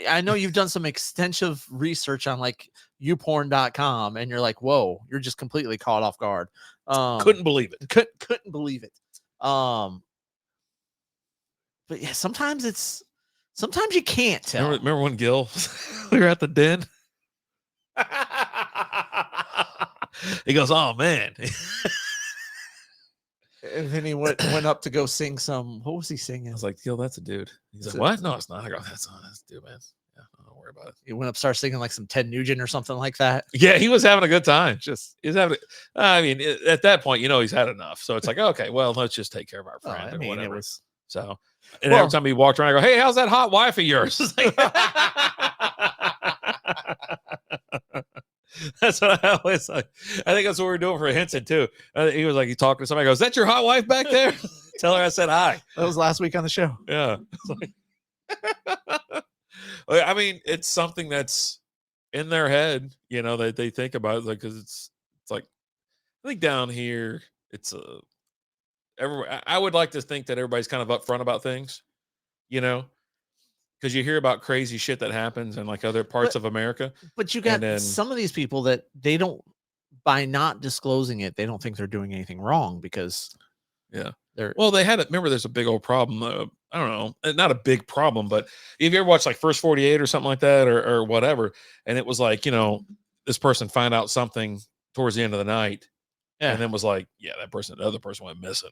I know you've done some extensive research on like youporn.com, and you're like, whoa, you're just completely caught off guard. Couldn't believe it. Couldn't believe it. But yeah, sometimes you can't tell. Remember when Gil, we were at the den? He goes, oh man. And then he went up to go sing some. What was he singing? I was like, Gil, that's a dude. He's like, what? No, it's not. I go, that's a dude, man. Yeah, don't worry about it. He went up, started singing like some Ted Nugent or something like that. Yeah, he was having a good time. He's having. I mean, at that point, he's had enough. So it's like, okay, well, let's just take care of our friend or whatever. So, and every time he walked around, I go, hey, how's that hot wife of yours? That's what I always like. I think that's what we're doing for Henson too. He was like, he talking to somebody, goes, is that your hot wife back there? Tell her I said hi. That was last week on the show. Yeah. I mean, it's something that's in their head, that they think about it, like, because it's like, I think down here, it's I would like to think that everybody's kind of upfront about things, because you hear about crazy shit that happens in like other parts of America. But you got some of these people that they don't, by not disclosing it, they don't think they're doing anything wrong, because Well, they had it. Remember, there's a big old problem. I don't know, not a big problem, but if you ever watch like First 48 or something like that, or whatever, and it was like, this person found out something towards the end of the night, and then was like, yeah, the other person went missing.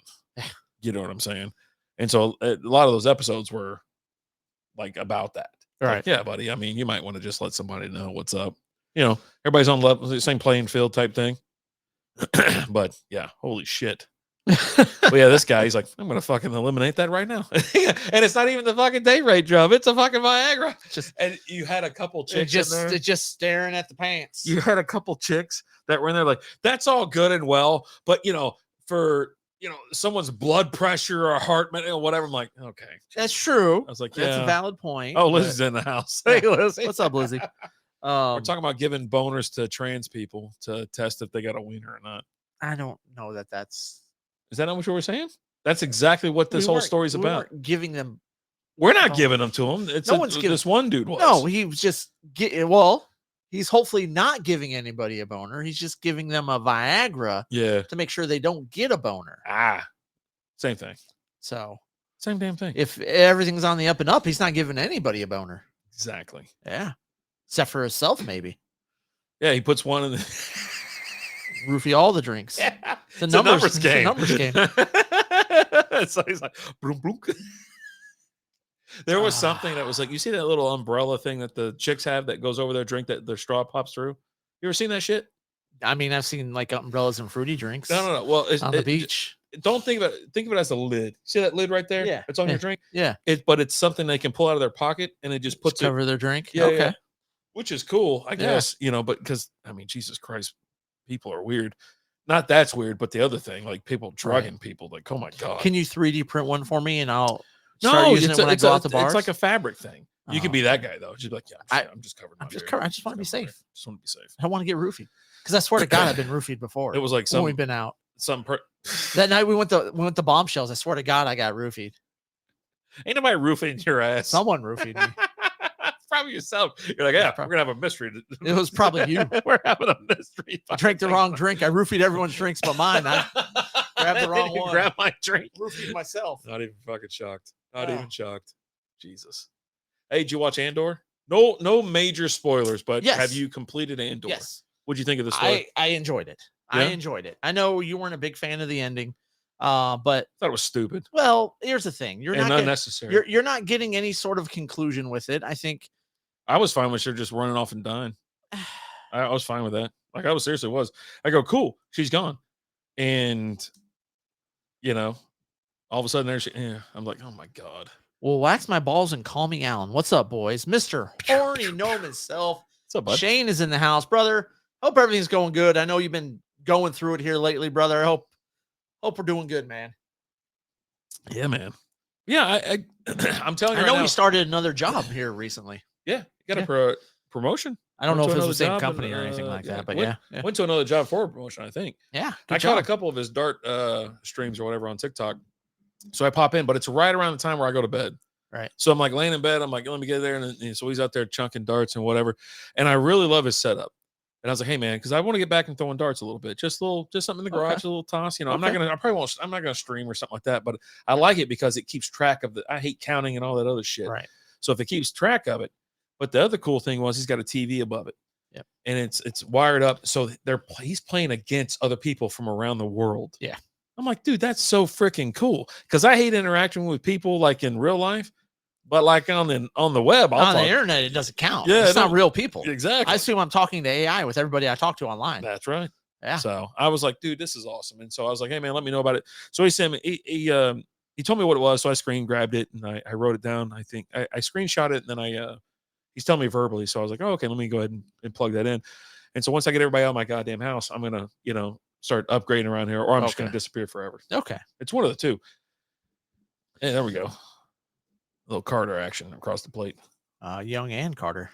You know what I'm saying? And so a lot of those episodes were like about that. Right. Like, yeah, buddy. I mean, you might want to just let somebody know what's up. Everybody's on level, same playing field type thing. But yeah, holy shit. But yeah, this guy, he's like, I'm gonna fucking eliminate that right now. And it's not even the fucking date rape job, it's a fucking Viagra. And you had a couple chicks just staring at the pants. You had a couple chicks that were in there like, that's all good and well, but for someone's blood pressure or heart or whatever, I'm like, okay, that's true. I was like, that's a valid point. Oh, Lizzie's in the house. Hey, Lizzie. What's up, Lizzie? We're talking about giving boners to trans people to test if they got a wiener or not. I don't know that's. Is that not what you were saying? That's exactly what this whole story's about. We're giving them. We're not giving them to him. It's no one's giving. This one dude was. No, he was just he's hopefully not giving anybody a boner. He's just giving them a Viagra. Yeah. To make sure they don't get a boner. Same thing. So. Same damn thing. If everything's on the up and up, he's not giving anybody a boner. Exactly. Yeah. Except for himself, maybe. Yeah, he puts one in the roofie all the drinks. Yeah. It's a numbers game. It's a numbers game. So he's like, boom, boom. There was something that was like, you see that little umbrella thing that the chicks have that goes over their drink that their straw pops through? You ever seen that shit? I mean, I've seen like umbrellas and fruity drinks. No. Well, on the beach. Don't think of it. Think of it as a lid. See that lid right there? Yeah. It's on your drink. Yeah. But it's something they can pull out of their pocket and it just puts cover their drink. Yeah. Okay. Yeah. Which is cool, I guess. But because I mean, Jesus Christ, people are weird. Not that's weird, but the other thing, like people drugging people, like, oh my God. Can you 3D print one for me and I'll start using it when I go out to bars? It's like a fabric thing. You could be that guy though. She's like, yeah, I'm just covered. I'm just covered. I just want to be safe. I just want to be safe. I don't want to get roofied. Because I swear to God, I've been roofied before. It was like when we've been out. That night we went to bombshells. I swear to God, I got roofied. Ain't nobody roofing your ass. Someone roofied me. Probably yourself. You're like, yeah, we're gonna have a mystery. It was probably you. We're having a mystery. I drank the wrong drink. I roofied everyone's drinks but mine. I grabbed the wrong one. Grab my drink. Roofied myself. Not even fucking shocked. Not even shocked. Jesus. Hey, did you watch Andor? No major spoilers, but have you completed Andor? Yes. What'd you think of the story? I enjoyed it. Yeah? I enjoyed it. I know you weren't a big fan of the ending, but I thought it was stupid. Well, here's the thing: you're not unnecessary. You're not getting any sort of conclusion with it. I think I was fine with her just running off and dying. I was fine with that. Like I was seriously was. I go, cool, she's gone, and all of a sudden there she. Yeah, I'm like, oh my God. Well, wax my balls and call me Alan. What's up, boys? Mr. Horny Gnome himself. What's up, bud? Shane is in the house, brother. Hope everything's going good. I know you've been going through it here lately, brother. I hope we're doing good, man. Yeah, man. Yeah, I'm telling you. I know you started another job here recently. Yeah, you got a promotion. I don't know if it's the same company or anything like that, but went to another job for a promotion, I think. Yeah, I caught a couple of his dart streams or whatever on TikTok. So I pop in, but it's right around the time where I go to bed. Right. So I'm like laying in bed. I'm like, let me get there. And so he's out there chunking darts and whatever. And I really love his setup. And I was like, hey man, because I want to get back and throwing darts a little bit. Just something in the garage, a little toss. I'm not gonna stream or something like that, but I like it because it keeps track of I hate counting and all that other shit. Right. So if it keeps track of it. But the other cool thing was he's got a TV above it. Yep. And it's wired up. So he's playing against other people from around the world. Yeah. I'm like, dude, that's so freaking cool. Because I hate interacting with people like in real life, but like on the web, on the internet, it doesn't count. Yeah, it's not real people. Exactly. I assume I'm talking to AI with everybody I talk to online. That's right. Yeah. So I was like, dude, this is awesome. And so I was like, hey man, let me know about it. So he sent me. He told me what it was. So I screen grabbed it and I wrote it down. I think I screenshot it and then he's telling me verbally. So I was like, oh, okay, let me go ahead and plug that in. And so once I get everybody out of my goddamn house, I'm gonna start upgrading around here, or I'm just going to disappear forever. Okay. It's one of the two. Hey, there we go. A little Carter action across the plate. Young and Carter.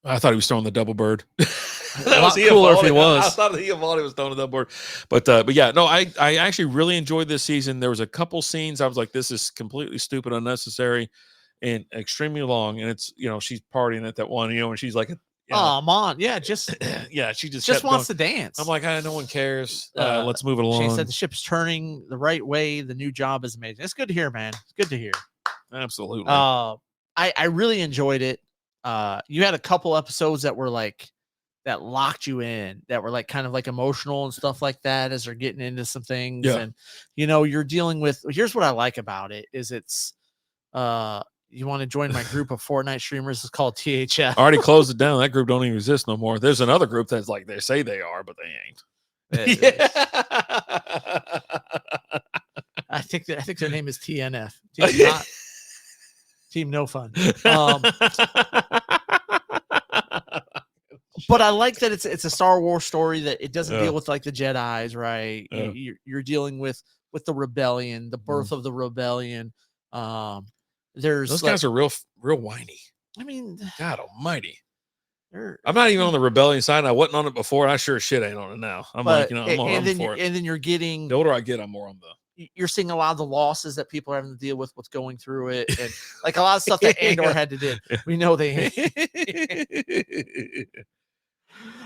I thought he was throwing the double bird. That was cooler if he was. I thought he was throwing the double bird. But yeah, no, I actually really enjoyed this season. There was a couple scenes I was like, this is completely stupid, unnecessary, and extremely long. And it's, she's partying at that one, and she's like, Oh, Mon, yeah, just yeah, she just wants to dance. I'm like, no one cares. Let's move it along. She said the ship's turning the right way. The new job is amazing. It's good to hear, man. It's good to hear. Absolutely. I really enjoyed it. You had a couple episodes that were like that locked you in, that were like kind of like emotional and stuff like that as they're getting into some things. Yeah. And you're dealing with, here's what I like about it is it's you want to join my group of Fortnite streamers, it's called THF. I already closed it down. That group don't even exist no more. There's another group that's like they say they are, but they ain't. Yeah. I think their name is TNF. Team No Fun. But I like that it's a Star Wars story, that it doesn't deal with like the Jedis, right? You're dealing with the rebellion, the birth of the rebellion. There's those guys are real whiny. I mean, God almighty. I'm not even on the rebellion side. I wasn't on it before. I sure as shit ain't on it now. I'm like, I'm for it. And then you're getting, the older I get, I'm more on you're seeing a lot of the losses that people are having to deal with, what's going through it, and like a lot of stuff that Andor had to do. We know they.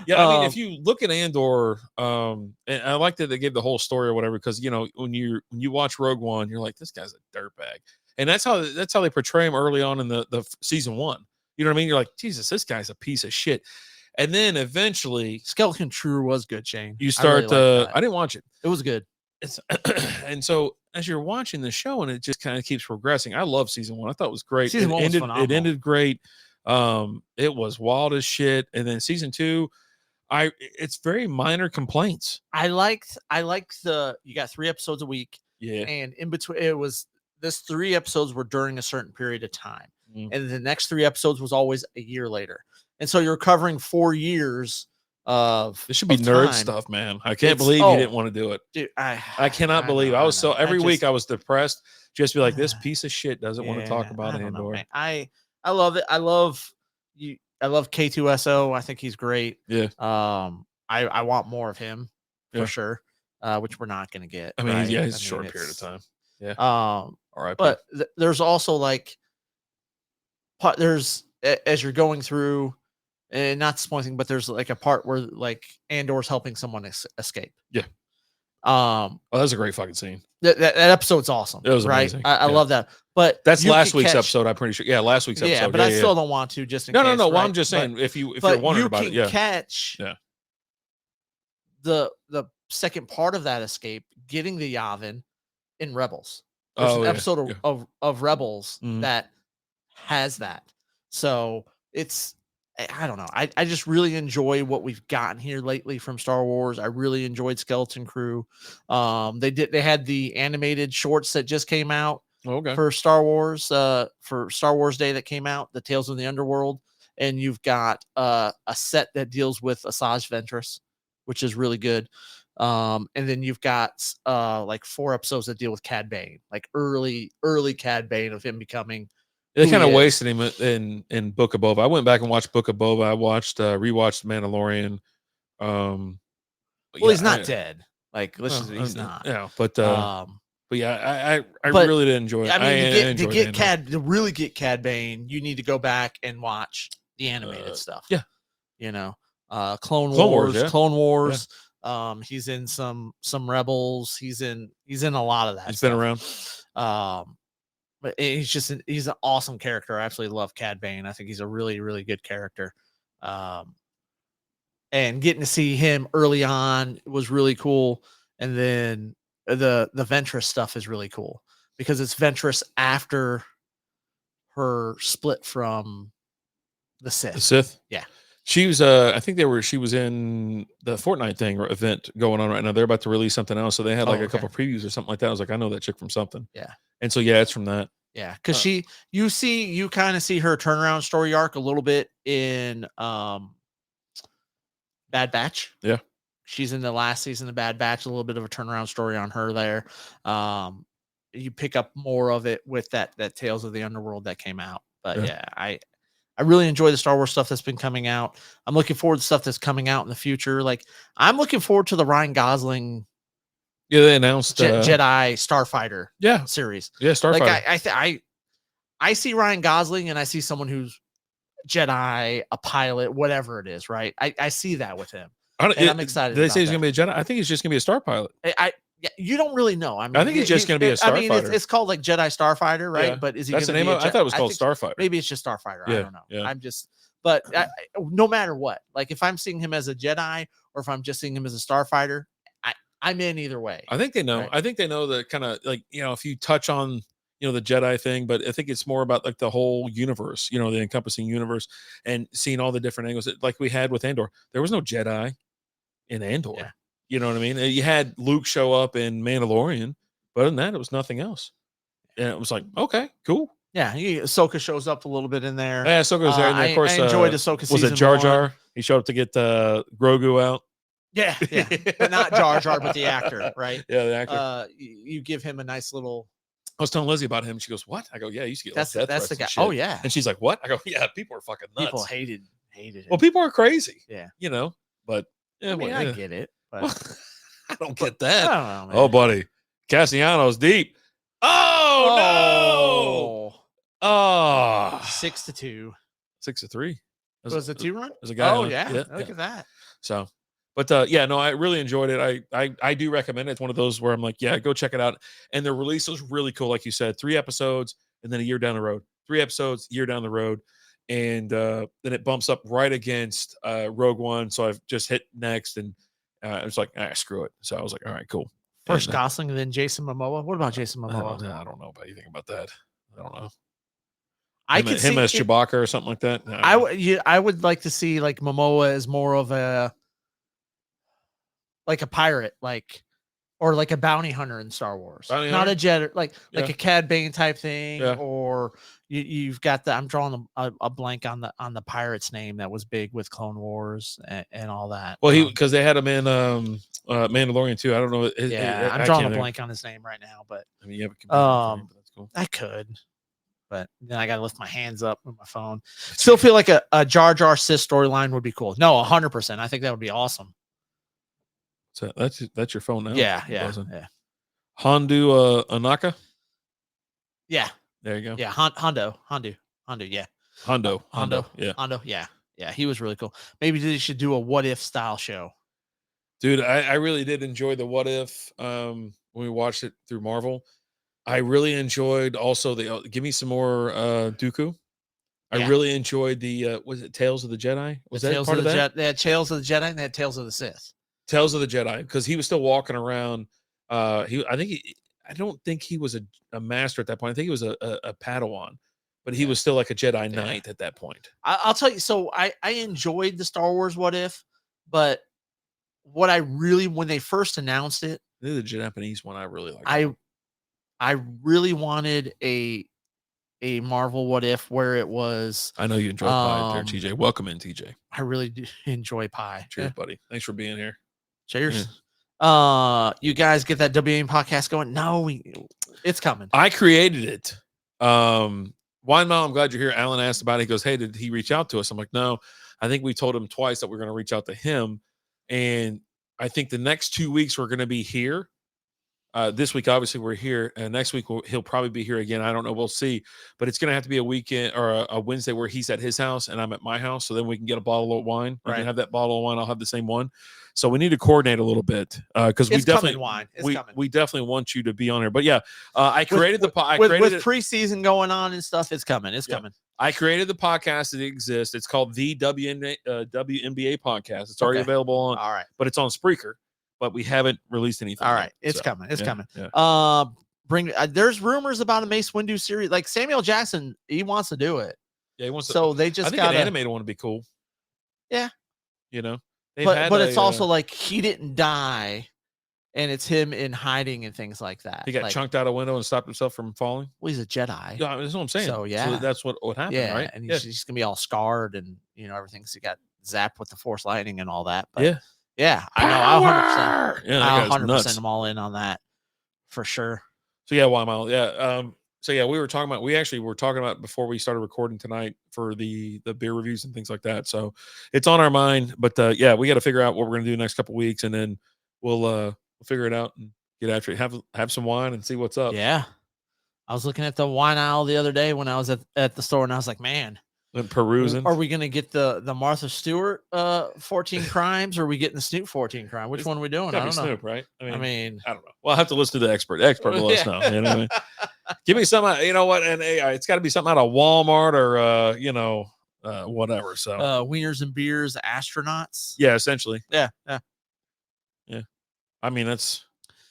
Yeah, I mean, if you look at Andor, and I like that they gave the whole story or whatever, because when you watch Rogue One, you're like, this guy's a dirtbag, and that's how they portray him early on in the season 1. You know what I mean? You're like, Jesus, this guy's a piece of shit. And then eventually, Skeleton Crew was good, Shane. You start. I didn't watch it. It was good. And so as you're watching the show, and it just kind of keeps progressing. I love season 1. I thought it was great. Season 1 was phenomenal. It ended great. It was wild as shit. And then season 2, it's very minor complaints. I liked you got 3 episodes a week. Yeah. And in between, this 3 episodes were during a certain period of time. And the next 3 episodes was always a year later. And so you're covering 4 years of this should be nerd time. Stuff, man. I can't believe you didn't want to do it. Dude, I cannot believe. I was so every week I was depressed. Just be like, this piece of shit doesn't want to talk about Andor. I love it. I love K2SO. I think he's great. Yeah. I want more of him for sure. Which we're not going to get. I mean, right? it's a short period of time. Yeah. All right. But there's also like, there's as you're going through, and not spoiling, but there's like a part where like Andor's helping someone escape. Yeah. Oh, that was a great fucking scene. That episode's awesome. It was right. Amazing. I love that. But that's last week's episode. I'm pretty sure. Yeah, last week's episode. Yeah, but I still don't want to. Just in case, no. Right? Well, I'm just saying, if you're wondering about it, catch. Yeah. The second part of that escape, getting the Yavin in Rebels. There's an episode of Rebels that has that. So it's, I don't know. I just really enjoy what we've gotten here lately from Star Wars. I really enjoyed Skeleton Crew. They had the animated shorts that just came out for Star Wars, for Star Wars Day that came out, the Tales of the Underworld. And you've got a set that deals with Asajj Ventress, which is really good. And then you've got like 4 episodes that deal with Cad Bane, like early Cad Bane, of him becoming. They kind of wasted him in Book of Boba. I went back and watched Book of Boba. I rewatched Mandalorian. He's not dead. Like, he's not. Yeah, but yeah, I really did enjoy it. I mean, to really get Cad Bane, you need to go back and watch the animated stuff. Yeah, Clone Wars. Yeah. He's in some Rebels. He's in a lot of that. He's been around. But he's an awesome character. I absolutely love Cad Bane. I think he's a really, really good character. And getting to see him early on was really cool. And then the Ventress stuff is really cool because it's Ventress after her split from the Sith. The Sith? Yeah. She was she was in the Fortnite event going on right now. They're about to release something else. So they had a couple previews or something like that. I was like, I know that chick from something. Yeah. And so it's from that. Yeah. Cause you kind of see her turnaround story arc a little bit in Bad Batch. Yeah. She's in the last season of Bad Batch, a little bit of a turnaround story on her there. You pick up more of it with that Tales of the Underworld that came out. But I really enjoy the Star Wars stuff that's been coming out. I'm looking forward to stuff that's coming out in the future. Like, I'm looking forward to the Ryan Gosling. Yeah, they announced Jedi Starfighter series. Yeah, Starfighter. Like, I see Ryan Gosling and I see someone who's Jedi, a pilot, whatever it is, right? I see that with him. I'm excited. Did they say about he's going to be a Jedi? I think he's just going to be a star pilot. Yeah, you don't really know. I mean, I think he's just going to be a starfighter. I mean, it's called like Jedi Starfighter, right? Yeah. But is he? That's the gonna name be of. I thought it was called Starfighter. Maybe it's just Starfighter. Yeah, I don't know. yeah. I'm just. But no matter what, like if I'm seeing him as a Jedi or if I'm just seeing him as a Starfighter, I'm in either way. I think they know. Right? I think they know the kind of like, you know, if you touch on, you know, the Jedi thing, but I think it's more about like the whole universe, you know, the encompassing universe and seeing all the different angles like we had with Andor. There was no Jedi in Andor. Yeah. You know what I mean? You had Luke show up in Mandalorian, but other than that, it was nothing else. And it was like, okay, cool. Yeah, Ahsoka shows up a little bit in there. Yeah, Ahsoka's there. And then, of course, I enjoyed Ahsoka. Was it Jar Jar? He showed up to get Grogu out. Yeah, but not Jar Jar, but the actor, right? Yeah, the actor. You give him a nice little. I was telling Lizzie about him. She goes, "What?" I go, "Yeah, you used to get that's the guy. Oh yeah, and she's like, "What?" I go, "Yeah, people are fucking nuts. People hated him. Well, people are crazy. Yeah, you know, but yeah, I mean, I get it, but I don't get that. I don't know, oh, buddy, Cassiano's deep. Oh no! Oh, 6-2. 6-3. Was it 2-run? There's a guy. Oh yeah, look at that. So, but yeah, no, I really enjoyed it. I do recommend it. It's one of those where I'm like, yeah, go check it out. And the release was really cool, like you said, 3 episodes, and then a year down the road. 3 episodes, year down the road, and then it bumps up right against Rogue One. So I've just hit next, and it's like, screw it. So I was like, all right, cool. First Gosling, and then Jason Momoa. What about Jason Momoa? I don't know about anything about that. I don't know. I could see him as Chewbacca or something like that. I would like to see like Momoa as more of a pirate, or like a bounty hunter in Star Wars. Not a Jedi, like a Cad Bane type thing, or you've got the. I'm drawing a blank on the pirate's name that was big with Clone Wars and all that. Well, because they had him in Mandalorian too. I don't know. I'm drawing a blank on his name right now, but I mean, you have a computer, but that's cool. I could. But then I got to lift my hands up with my phone. Still feel like a Jar Jar Sith storyline would be cool. No, 100%. I think that would be awesome. So that's your phone now. Yeah. Hondu Anaka. Yeah. There you go. Yeah. Hondo. Yeah. Hondo. Yeah. Hondo. Yeah. Yeah. He was really cool. Maybe they should do a what if style show. Dude, I really did enjoy the what if when we watched it through Marvel. I really enjoyed also the give me some more Dooku. I really enjoyed the was it Tales of the Jedi? Was that part of that? They had Tales of the Jedi and they had Tales of the Sith. Tales of the Jedi, because he was still walking around. I don't think he was a master at that point. I think he was a Padawan, but he was still like a Jedi Knight at that point. I'll tell you. So I enjoyed the Star Wars what if, but what I really, when they first announced it, the Japanese one I really liked. I really wanted a Marvel what if where it was. I know you enjoyed pie there, TJ. Welcome in, TJ. I really do enjoy pie. Cheers, buddy. Thanks for being here. Cheers. Yeah. You guys get that WM podcast going? No, it's coming. I created it. Wine Mile, I'm glad you're here. Alan asked about it. He goes, hey, did he reach out to us? I'm like, no. I think we told him twice that we're going to reach out to him. And I think the next 2 weeks we're going to be here. This week, obviously, we're here, and next week he'll probably be here again. I don't know. We'll see. But it's going to have to be a weekend or a Wednesday where he's at his house and I'm at my house. So then we can get a bottle of wine. I can have that bottle of wine. I'll have the same one. So we need to coordinate a little bit because we definitely we definitely want you to be on here. But yeah, I created with preseason going on and stuff. It's coming. It's coming. I created the podcast that exists. It's called the WNBA podcast. It's already available on. All right, but it's on Spreaker. But we haven't released anything. All right, it's coming. It's coming. Yeah. There's rumors about a Mace Windu series. Like Samuel Jackson, he wants to do it. Yeah, he wants to. So they just I think an animated one would be cool. Yeah, you know. But it's also like he didn't die, and it's him in hiding and things like that. He got chunked out a window and stopped himself from falling. Well, he's a Jedi. Yeah, that's what I'm saying. So yeah, that's what happened, right? And he's gonna be all scarred and everything. So he got zapped with the Force lightning and all that. But yeah, I know. I'll 100%. Yeah, I'll 100%. I'm all in on that for sure. So yeah, Mile. Yeah. So yeah, we were talking about before we started recording tonight for the beer reviews and things like that. So it's on our mind. But yeah, we got to figure out what we're gonna do the next couple of weeks, and then we'll figure it out and get after it. Have some wine and see what's up. Yeah. I was looking at the wine aisle the other day when I was at the store, and I was like, man, And perusing. Are we going to get the Martha Stewart 14 crimes, or are we getting the Snoop 14 crime? Which one are we doing? I don't know. Snoop, right? I mean, I don't know. Well, I'll have to listen to the expert. The expert will let us know. You know what I mean? Give me some, you know what? And it's got to be something out of Walmart or, whatever. So Wieners and Beers astronauts. Yeah, essentially. Yeah. I mean, that's,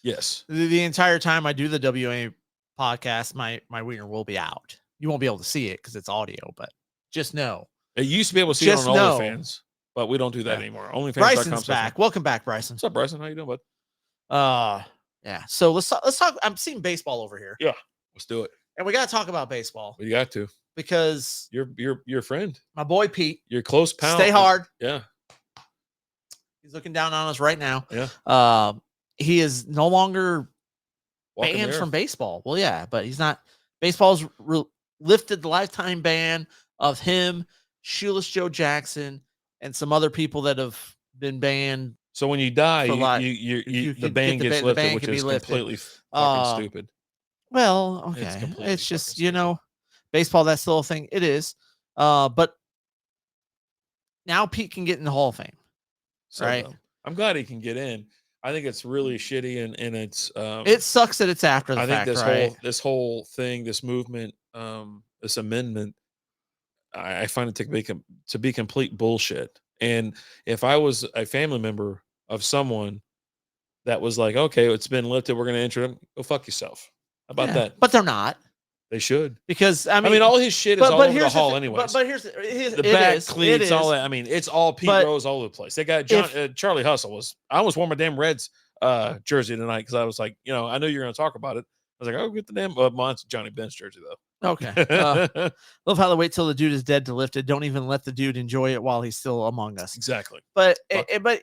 yes. The entire time I do the WA podcast, my wiener will be out. You won't be able to see it because it's audio, but just know. It used to be able to see it on OnlyFans, but we don't do that anymore. OnlyFans. Bryson's back. Welcome back, Bryson. What's up, Bryson? How you doing, bud? Yeah. So let's talk. I'm seeing baseball over here. Yeah, let's do it. And we got to talk about baseball. We got to, because your friend, my boy Pete, your close pal. Stay hard. Yeah. He's looking down on us right now. Yeah. He is no longer banned from baseball. Well, yeah, but he's not. Baseball's lifted the lifetime ban of him, Shoeless Joe Jackson, and some other people that have been banned. So when you die, the ban gets lifted, which is completely fucking stupid. Well, okay, it's just baseball. That's still a thing. It is, but now Pete can get in the Hall of Fame. So right. I'm glad he can get in. I think it's really shitty, and it's it sucks that it's after the fact. I think this whole thing, this movement, this amendment, I find it to be complete bullshit. And if I was a family member of someone that was like, okay, it's been lifted, we're going to enter them, go fuck yourself. How about that? But they're not. They should, because I mean all his shit is all over the hall anyways. But here's the back cleats, all that. I mean, it's all Pete Rose all over the place. They got Charlie Hustle I almost wore my damn Reds jersey tonight because I was like, I know you're going to talk about it. I was like, oh, get the damn mine's Johnny Bench jersey though. Okay. Love how they wait till the dude is dead to lift it. Don't even let the dude enjoy it while he's still among us. Exactly. But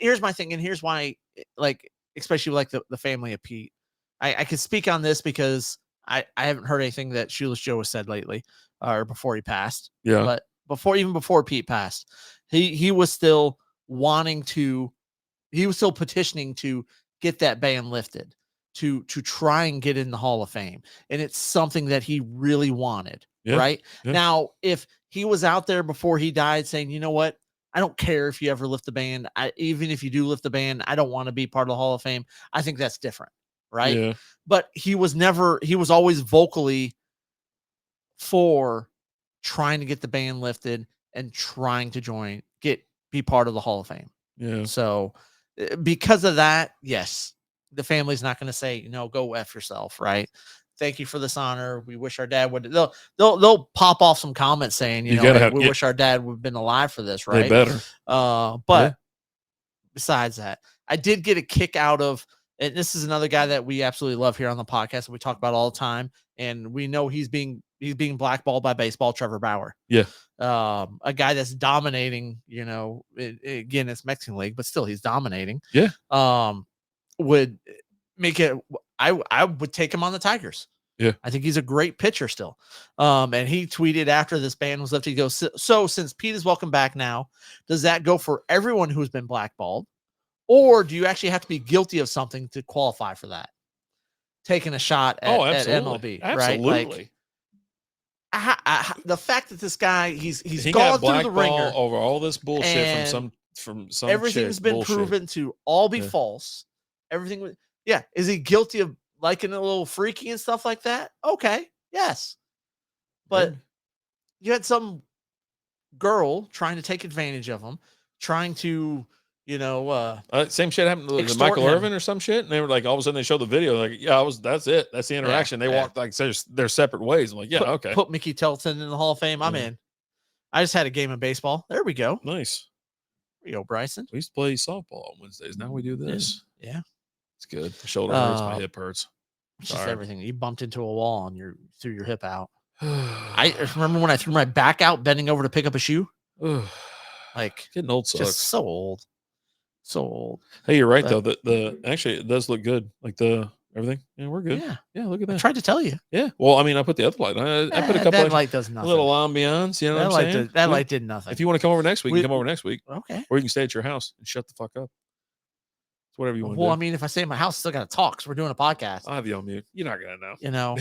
here's my thing, and here's why, like, especially like the family of Pete, I can speak on this because I haven't heard anything that Shoeless Joe has said lately or before he passed. Yeah. But before Pete passed, he was still petitioning to get that ban lifted, to try and get in the Hall of Fame. And it's something that he really wanted. Yeah. Right. Yeah. Now, if he was out there before he died saying, you know what, I don't care if you ever lift the ban. Even if you do lift the ban, I don't want to be part of the Hall of Fame. I think that's different. Right. Yeah. But he was always vocally for trying to get the ban lifted and trying to be part of the Hall of Fame. Yeah. So because of that, yes, the family's not going to say, go F yourself. Right. Thank you for this honor. We wish our dad would. They'll pop off some comments saying, we wish our dad would have been alive for this. Right. They better. But besides that, I did get a kick out of. And this is another guy that we absolutely love here on the podcast, and we talk about all the time. And we know he's being blackballed by baseball, Trevor Bauer. Yeah. A guy that's dominating, again, it's Mexican League, but still he's dominating. Yeah. Would make it, I would take him on the Tigers. Yeah. I think he's a great pitcher still. And he tweeted after this ban was lifted, he goes, so since Pete is welcome back now, does that go for everyone who's been blackballed? Or do you actually have to be guilty of something to qualify for that? Taking a shot at MLB, absolutely. Right? Like, the fact that this guy he's gone through the ringer over all this bullshit from some everything's been proven to all be false. Everything was Is he guilty of liking a little freaky and stuff like that? Okay, yes, but you had some girl trying to take advantage of him, trying to. Same shit happened to Michael Irvin or some shit, and they were like, all of a sudden they showed the video, like, that's it, that's the interaction. They walked like their separate ways. I'm like, okay. Put Mickey Telton in the Hall of Fame. I'm in. I just had a game of baseball. There we go. Nice. There you go, Bryson. We used to play softball on Wednesdays. Now we do this. Yeah, it's good. The shoulder hurts, my hip hurts. It's just everything. You bumped into a wall and you threw your hip out. I remember when I threw my back out, bending over to pick up a shoe. Like getting old sucks. Just so old. So old. Hey, you're right though. The actually it does look good. Like everything. Yeah, we're good. Yeah. Look at that. I tried to tell you. Yeah. Well, I mean, I put the other light. I put a couple. That light does nothing. A little ambiance. You know what I'm saying? That light did nothing. If you want to come over next week, you come over next week. Okay. Or you can stay at your house and shut the fuck up. It's whatever you want to do. Well, I mean, if I stay in my house, I still got to talk because we're doing a podcast. I'll have you on mute. You're not gonna know.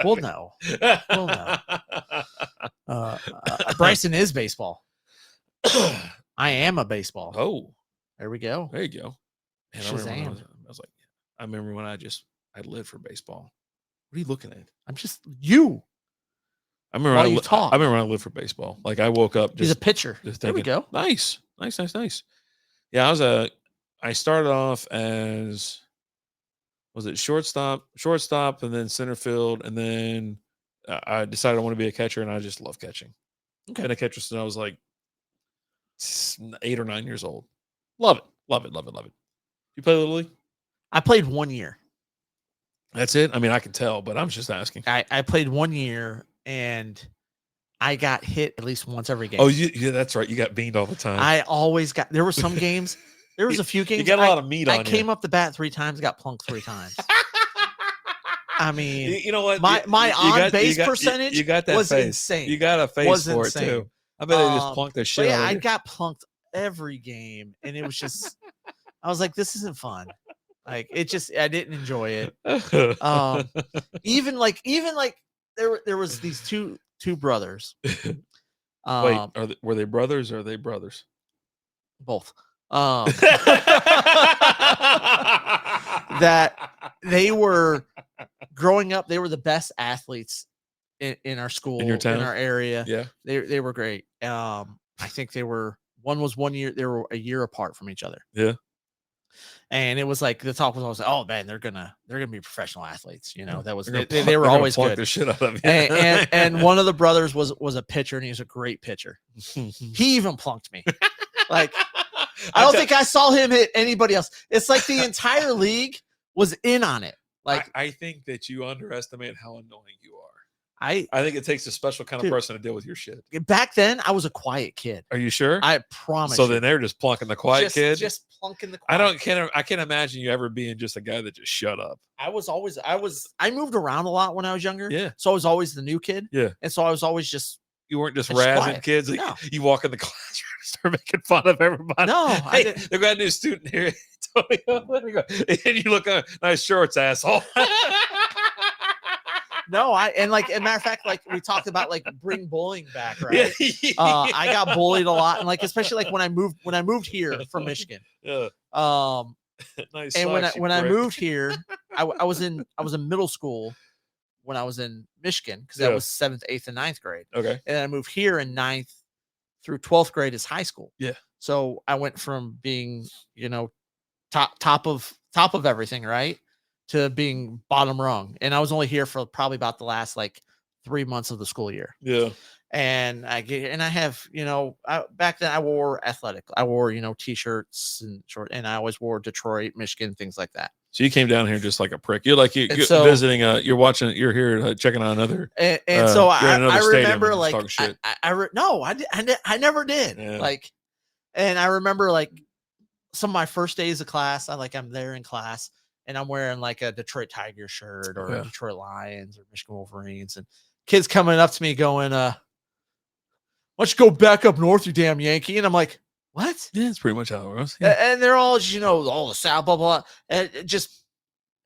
Well, no. Well, no. Bryson is baseball. I am a baseball. Oh, there we go. there you go. And I remember when I Shazam. was like, I remember when I lived for baseball. What are you looking at? I'm just you. I remember While you talk. I remember when I lived for baseball. Like I woke up He's a pitcher. just There we thinking, go. nice. Yeah, I started off as was it shortstop, and then center field, and then I decided I want to be a catcher, and I just love catching. Okay. Been a catcher since I was like 8 or 9 years old. Love it. You play Little League? I played 1 year. That's it? I mean, I can tell, but I'm just asking. I played 1 year, and I got hit at least once every game. Oh, yeah, that's right. You got beaned all the time. I always got. There were some games. There was a few games. You got a lot of meat on you. I came up the bat 3 times, got plunked 3 times. I mean, you know what? My on base percentage you got that was face. insane. You got a face was for insane. it too. I bet they just plunked the shit out of I you. got plunked every game, and it was just. I was like, this isn't fun. Like it just. I didn't enjoy it. Even like there was these two brothers. Wait, were they brothers or are they brothers? Both. That they were growing up, they were the best athletes in our school, in your town, in our area. Yeah, they were great. I think one was 1 year, they were a year apart from each other. Yeah. And it was like the talk was always like, oh man, they're gonna be professional athletes. You know, that was they were always good. The shit out of you. and one of the brothers was a pitcher, and he was a great pitcher. He even plunked me. Like I don't think I saw him hit anybody else. It's like the entire league was in on it. Like I think that you underestimate how annoying you are. I think it takes a special kind of person to deal with your shit. Back then, I was a quiet kid. Are you sure? I promise. So then they're just plunking the quiet kid. Just plunking the quiet. I can't imagine you ever being just a guy that just shut up. I moved around a lot when I was younger. Yeah. So I was always the new kid. Yeah. And so I was always just. You weren't just razzing quiet. kids. No. You walk in the classroom and start making fun of everybody. No, hey, they've got a new student here. Let me go. And you look nice shorts, asshole. No, and matter of fact, like we talked about, like bring bullying back, right? I got bullied a lot, and like especially like when I moved here from Michigan. Yeah. Nice. And when I moved here, I was in middle school when I was in Michigan because that was 7th, 8th, and 9th grade. Okay. And then I moved here in 9th through 12th grade as high school. Yeah. So I went from being, top of everything, right, to being bottom rung. And I was only here for probably about the last like 3 months of the school year. Yeah. And I have, back then I wore athletic. I wore, t-shirts and short, and I always wore Detroit, Michigan, things like that. So you came down here just like a prick. You're like you're visiting. You're here checking on another. And so I remember like I never did. Yeah. Like, and I remember like some of my first days of class. I'm there in class and I'm wearing like a Detroit Tigers shirt or a Detroit Lions or Michigan Wolverines, and kids coming up to me going, "Why don't you go back up north, you damn Yankee?" And I'm like, what? Yeah, it's pretty much how it was. Yeah. And they're all, all the South, blah, blah, blah. And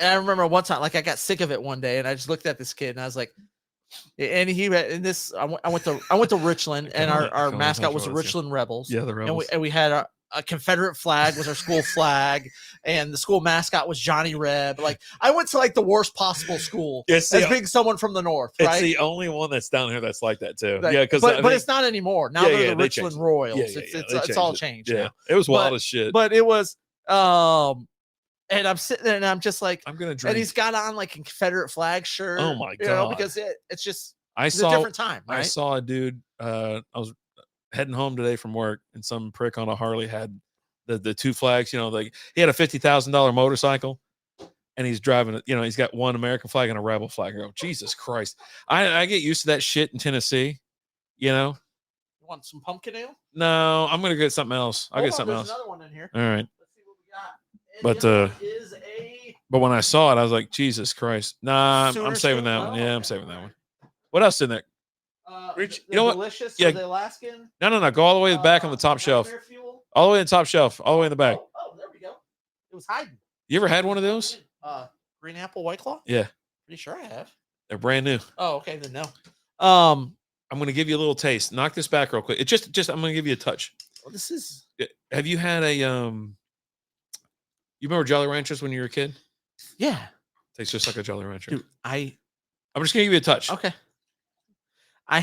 I remember one time, like I got sick of it one day and I just looked at this kid and I was like, and I went to Richland and our mascot was the Richland Rebels. Yeah, the Rebels. And we had a Confederate flag was our school flag, and the school mascot was Johnny Reb. Like I went to like the worst possible school as being someone from the north. Right? It's the only one that's down here that's like that too. Like, yeah, because but it's not anymore. Now they're the Richland Royals. It's all changed. Yeah, now. It was wild as shit. But it was and I'm sitting there and I'm just like, I'm gonna drink. And he's got on like a Confederate flag shirt. Oh my god! Because it's just a different time. Right? I saw a dude. I was heading home today from work, and some prick on a Harley had the two flags. Like he had a $50,000 motorcycle, and he's driving it. He's got one American flag and a rebel flag. I go, Jesus Christ! I get used to that shit in Tennessee. You want some pumpkin ale? No, I'm gonna get something else. I'll get something else. Another one in here. All right. Let's see what we got. But when I saw it, I was like, Jesus Christ! Nah, I'm saving that one. Yeah, I'm saving that one. What else in there? Rich, you know what? Delicious. Yeah. The Alaskan. No. Go all the way to the back on the top shelf. Fuel. All the way in the top shelf. All the way in the back. Oh, there we go. It was hiding. You ever had one of those? Green apple White Claw? Yeah. Pretty sure I have. They're brand new. Oh, okay, then no. I'm going to give you a little taste. Knock this back real quick. It just I'm going to give you a touch. Well, this is. Have you had a You remember Jolly Ranchers when you were a kid? Yeah. Tastes just like a Jolly Rancher. Dude, I'm just going to give you a touch. Okay. I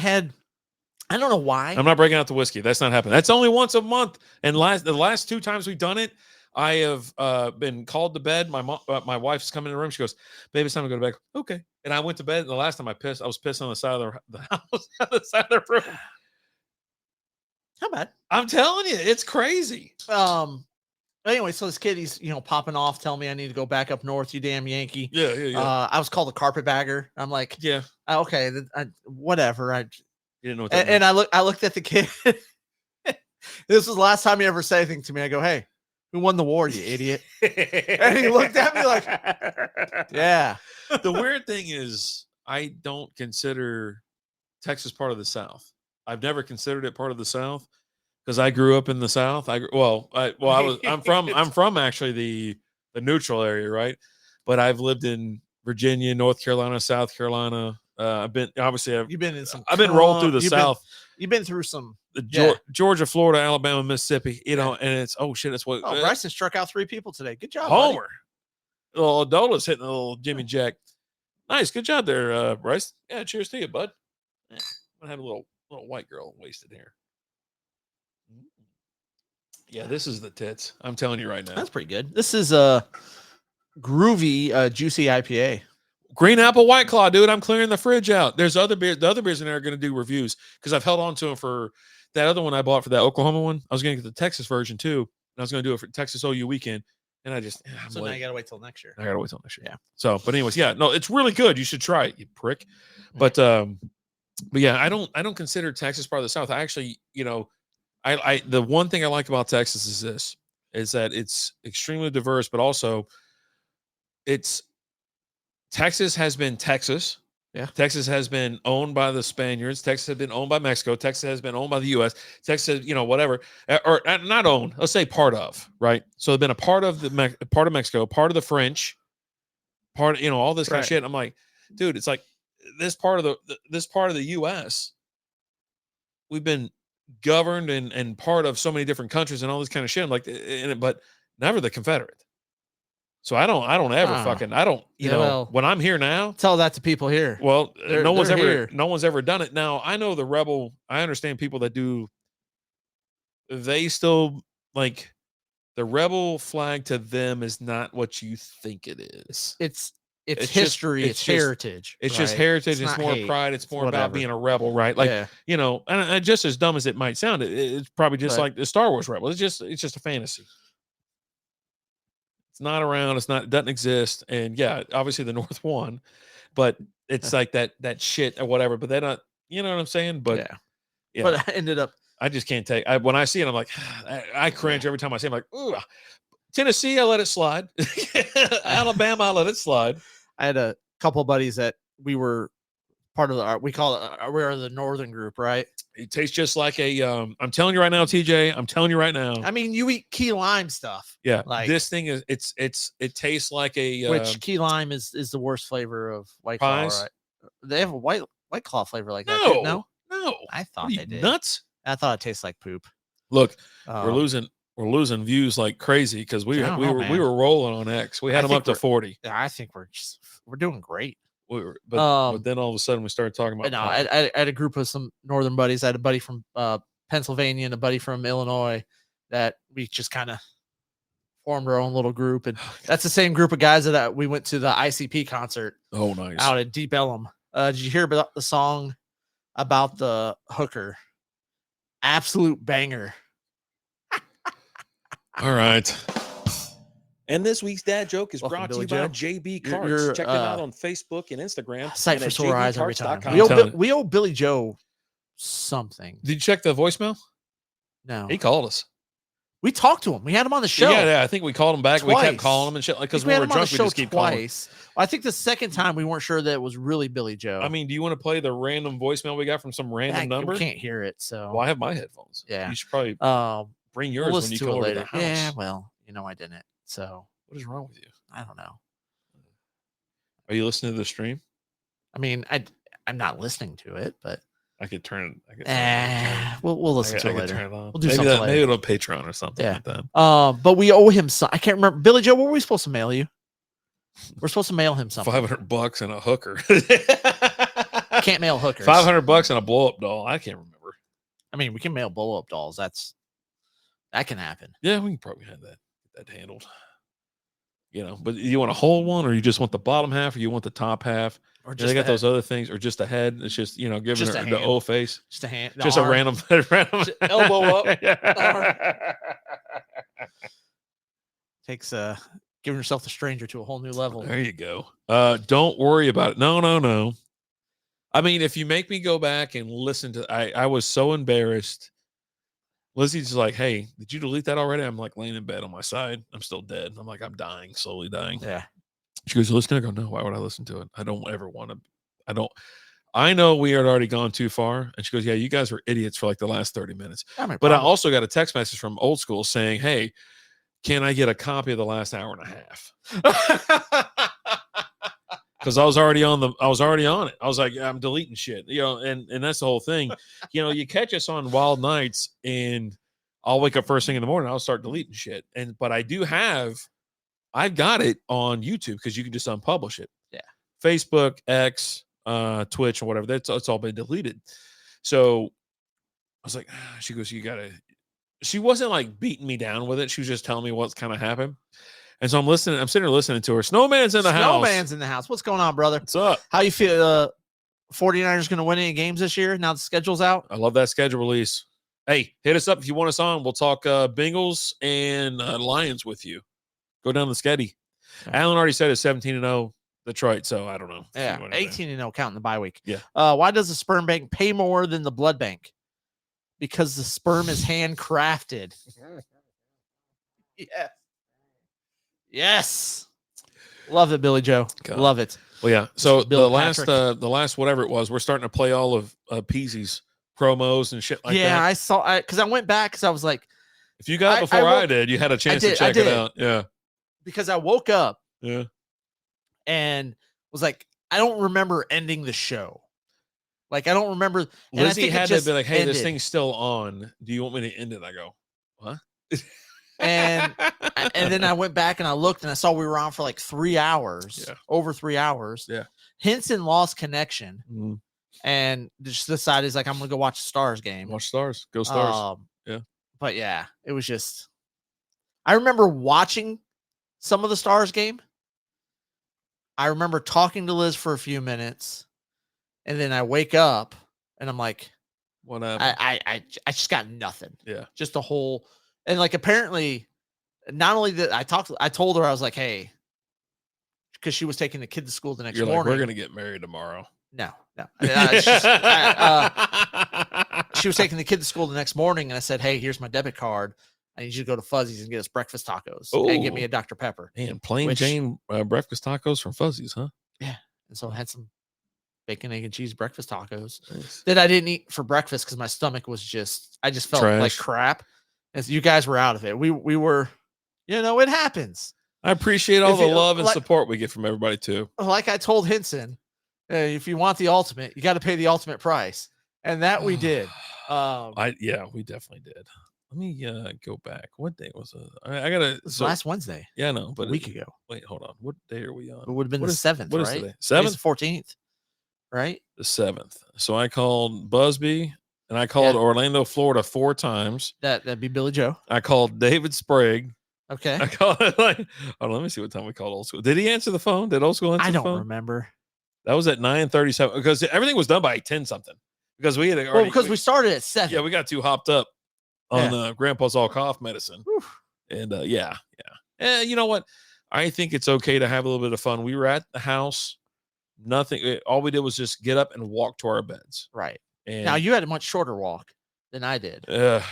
don't know why. I'm not breaking out the whiskey. That's not happening. That's only once a month. And the last 2 times we've done it, I have been called to bed. My wife's coming in the room. She goes, "Baby, it's time to go to bed." Okay. And I went to bed. And the last time I was pissing on the side of the house, on the side of the room. How bad? I'm telling you, it's crazy. Anyway, so this kid, he's popping off, telling me I need to go back up north, you damn Yankee. Yeah. I was called a carpetbagger. I'm like, yeah, okay, whatever. You didn't know what that and I looked at the kid. This was the last time he ever said anything to me. I go, "Hey, who won the war, you idiot?" And he looked at me like, "Yeah." The weird thing is, I don't consider Texas part of the South. I've never considered it part of the South because I grew up in the South. I'm from actually the neutral area, right? But I've lived in Virginia, North Carolina, South Carolina. I've been rolled through the South. You've been through some Georgia, Florida, Alabama, Mississippi. And it's it's what. Oh, Bryson struck out 3 people today. Good job, Homer. Buddy. Little Adola's hitting a little Jimmy Jack. Nice, good job there, Bryce. Yeah, cheers to you, bud. I'm gonna have a little white girl wasted here. Yeah, this is the tits. I'm telling you right now. That's pretty good. This is a groovy, juicy IPA. Green Apple White Claw, dude. I'm clearing the fridge out. There's other beers. The other beers in there are going to do reviews because I've held on to them for that other one I bought for that Oklahoma one. I was going to get the Texas version too. And I was going to do it for Texas OU weekend. And I just, now you got to wait till next year. I got to wait till next year. Yeah. So, but anyways, yeah, no, it's really good. You should try it, you prick. But yeah, I don't consider Texas part of the South. I actually, I the one thing I like about Texas is that it's extremely diverse, but also Texas has been Texas. Yeah. Texas has been owned by the Spaniards. Texas has been owned by Mexico. Texas has been owned by the U.S. Texas, whatever, or not owned. Let's say part of, right? So they've been a part of part of Mexico, part of the French, part of, all this kind of shit. I'm like, dude, it's like this part of the U.S. We've been governed and part of so many different countries and all this kind of shit. I'm like, but never the Confederate. So I don't ever when I'm here now. Tell that to people here. Well, no one's ever done it. Now I know I understand people that do. They still like the rebel flag to them is not what you think it is. It's history. It's heritage. It's just heritage. It's more pride. It's more about being a rebel, right? Like, and just as dumb as it might sound, it's probably just like the Star Wars rebel. It's just a fantasy. It's not around. It doesn't exist. And yeah, obviously the North won, but it's like that shit or whatever. But they're not. You know what I'm saying? But yeah. But I ended up. I just can't take. When I see it, I'm like, I cringe every time I see it. I'm like, ooh. Tennessee, I let it slide. Alabama, I let it slide. I had a couple of buddies that we were part of we're the Northern group, right? It tastes just like I'm telling you right now, TJ. I'm telling you right now. I mean, you eat key lime stuff. Yeah, like this thing is it tastes like which key lime is the worst flavor of White Claw, right? They have a white Claw flavor like that. No, I thought they did. Nuts. I thought it tastes like poop. Look, we're losing views like crazy because we were rolling on X. We had them up to 40. I think we're doing great. But then all of a sudden we started talking about. No, I had a group of some Northern buddies. I had a buddy from Pennsylvania and a buddy from Illinois that we just kind of formed our own little group, and that's the same group of guys that we went to the ICP concert. Oh, nice! Out at Deep Ellum. Did you hear about the song about the hooker? Absolute banger. All right. And this week's dad joke is brought to you by JB Carts. Check them out on Facebook and Instagram. Sight for sore eyes every time. We owe Billy Joe something. Did you check the voicemail? No. He called us. We talked to him. We had him on the show. Yeah. I think we called him back. Twice. We kept calling him and shit. Like, because we were drunk, we just keep twice. calling. Well, I think the second time we weren't sure that it was really Billy Joe. I mean, do you want to play the random voicemail we got from some random number? We can't hear it. So well, I have my headphones. Yeah. You should probably bring yours when you come over to the house. Yeah, well, I didn't. So what is wrong with you? I don't know. Are you listening to the stream? I mean, I'm not listening to it, but I could turn it. we'll listen I to it could later. turn it on. We'll do maybe something that. Maybe later. it'll Patreon or something Yeah. like that. But we owe him some. I can't remember. Billy Joe, what were we supposed to mail you? We're supposed to mail him something. $500 and a hooker. Can't mail hookers. $500 and a blow up doll. I can't remember. I mean, we can mail blow up dolls. That can happen. Yeah, we can probably have that handled. But you want a whole one, or you just want the bottom half, or you want the top half? Or They got those other things, or just a head. It's just giving just her the O face. Just a hand. Just a random elbow up. Takes giving yourself the stranger to a whole new level. There you go. Don't worry about it. No. I mean, if you make me go back and listen to, I was so embarrassed. Lizzie's like, "Hey, did you delete that already?" I'm like laying in bed on my side. I'm still dead. I'm like, I'm dying, slowly dying. Yeah. She goes, "Listen." I go, "No, why would I listen to it? I don't ever want to. I know we had already gone too far." And she goes, "Yeah, you guys were idiots for like the last 30 minutes." But I also got a text message from old school saying, "Hey, can I get a copy of the last hour and a half?" Because I was already on it. I was like, I'm deleting shit, and that's the whole thing. You catch us on wild nights, and I'll wake up first thing in the morning. I'll start deleting shit, but I've got it on YouTube because you can just unpublish it. Yeah, Facebook, X, Twitch, or whatever. It's all been deleted. So I was like, she goes, you gotta. She wasn't like beating me down with it. She was just telling me what's kind of happened. And so I'm listening. I'm sitting there listening to her. Snowman's in the house. Snowman's in the house. What's going on, brother? What's up? How you feel? 49ers going to win any games this year? Now the schedule's out. I love that schedule release. Hey, hit us up if you want us on. We'll talk Bengals and Lions with you. Go down the sketty. Okay. Alan already said it's 17-0 Detroit, so I don't know. Yeah, 18-0 counting the bye week. Yeah. Why does the sperm bank pay more than the blood bank? Because the sperm is handcrafted. Yeah. Yes. Love it, Billy Joe. God. Love it. Well, yeah. So the last whatever it was, we're starting to play all of Peasy's promos and shit like that. Yeah, I saw because I went back because I was like, if you got it before I did, you had a chance to check it out. Yeah. Because I woke up. Yeah. And was like, I don't remember ending the show. Like, I don't remember. Lizzie had to be like, hey, this thing's still on. Do you want me to end it? I go, what? And then I went back and I looked and I saw we were on for like 3 hours. Yeah. Over 3 hours. Yeah. Henson lost connection. Mm-hmm. And just decided he's like, I'm gonna go watch the Stars game. Watch Stars. Go Stars. Yeah. But yeah, it was just I remember watching some of the Stars game. I remember talking to Liz for a few minutes, and then I wake up and I'm like, what happened? I just got nothing. Yeah. Just a whole and like apparently not only that I told her I was like, hey, because she was taking the kid to school the next morning. Like, we're gonna get married tomorrow. No. She was taking the kid to school the next morning, and I said, hey, here's my debit card. I need you to go to Fuzzy's and get us breakfast tacos and get me a Dr. Pepper. And plain Jane breakfast tacos from Fuzzy's, huh? Yeah. And so I had some bacon, egg, and cheese breakfast tacos that I didn't eat for breakfast because my stomach was I just felt like crap. And so you guys were out of it. We were, it happens. I appreciate all the love and support we get from everybody too. Like I told Henson, if you want the ultimate, you got to pay the ultimate price. And that we did. We definitely did. Let me go back. What day was it? I gotta. Last Wednesday. Yeah, no, but a week ago. Wait, hold on. What day are we on? It would have been the 7th, what right? Is today? 7th, 14th, right? The 7th. So I called Busby and I called Orlando, Florida 4 times. That'd be Billy Joe. I called David Sprague. Okay. I called let me see what time we called Old School. Did he answer the phone? Did Old School answer the phone? I don't remember. That was at 9:37 because everything was done by 10 something. Because we had already, because we started at 7. Yeah, we got too hopped up on Grandpa's all cough medicine. Whew. And yeah. And you know what? I think it's okay to have a little bit of fun. We were at the house. Nothing. All we did was just get up and walk to our beds. Right. And now you had a much shorter walk than I did. But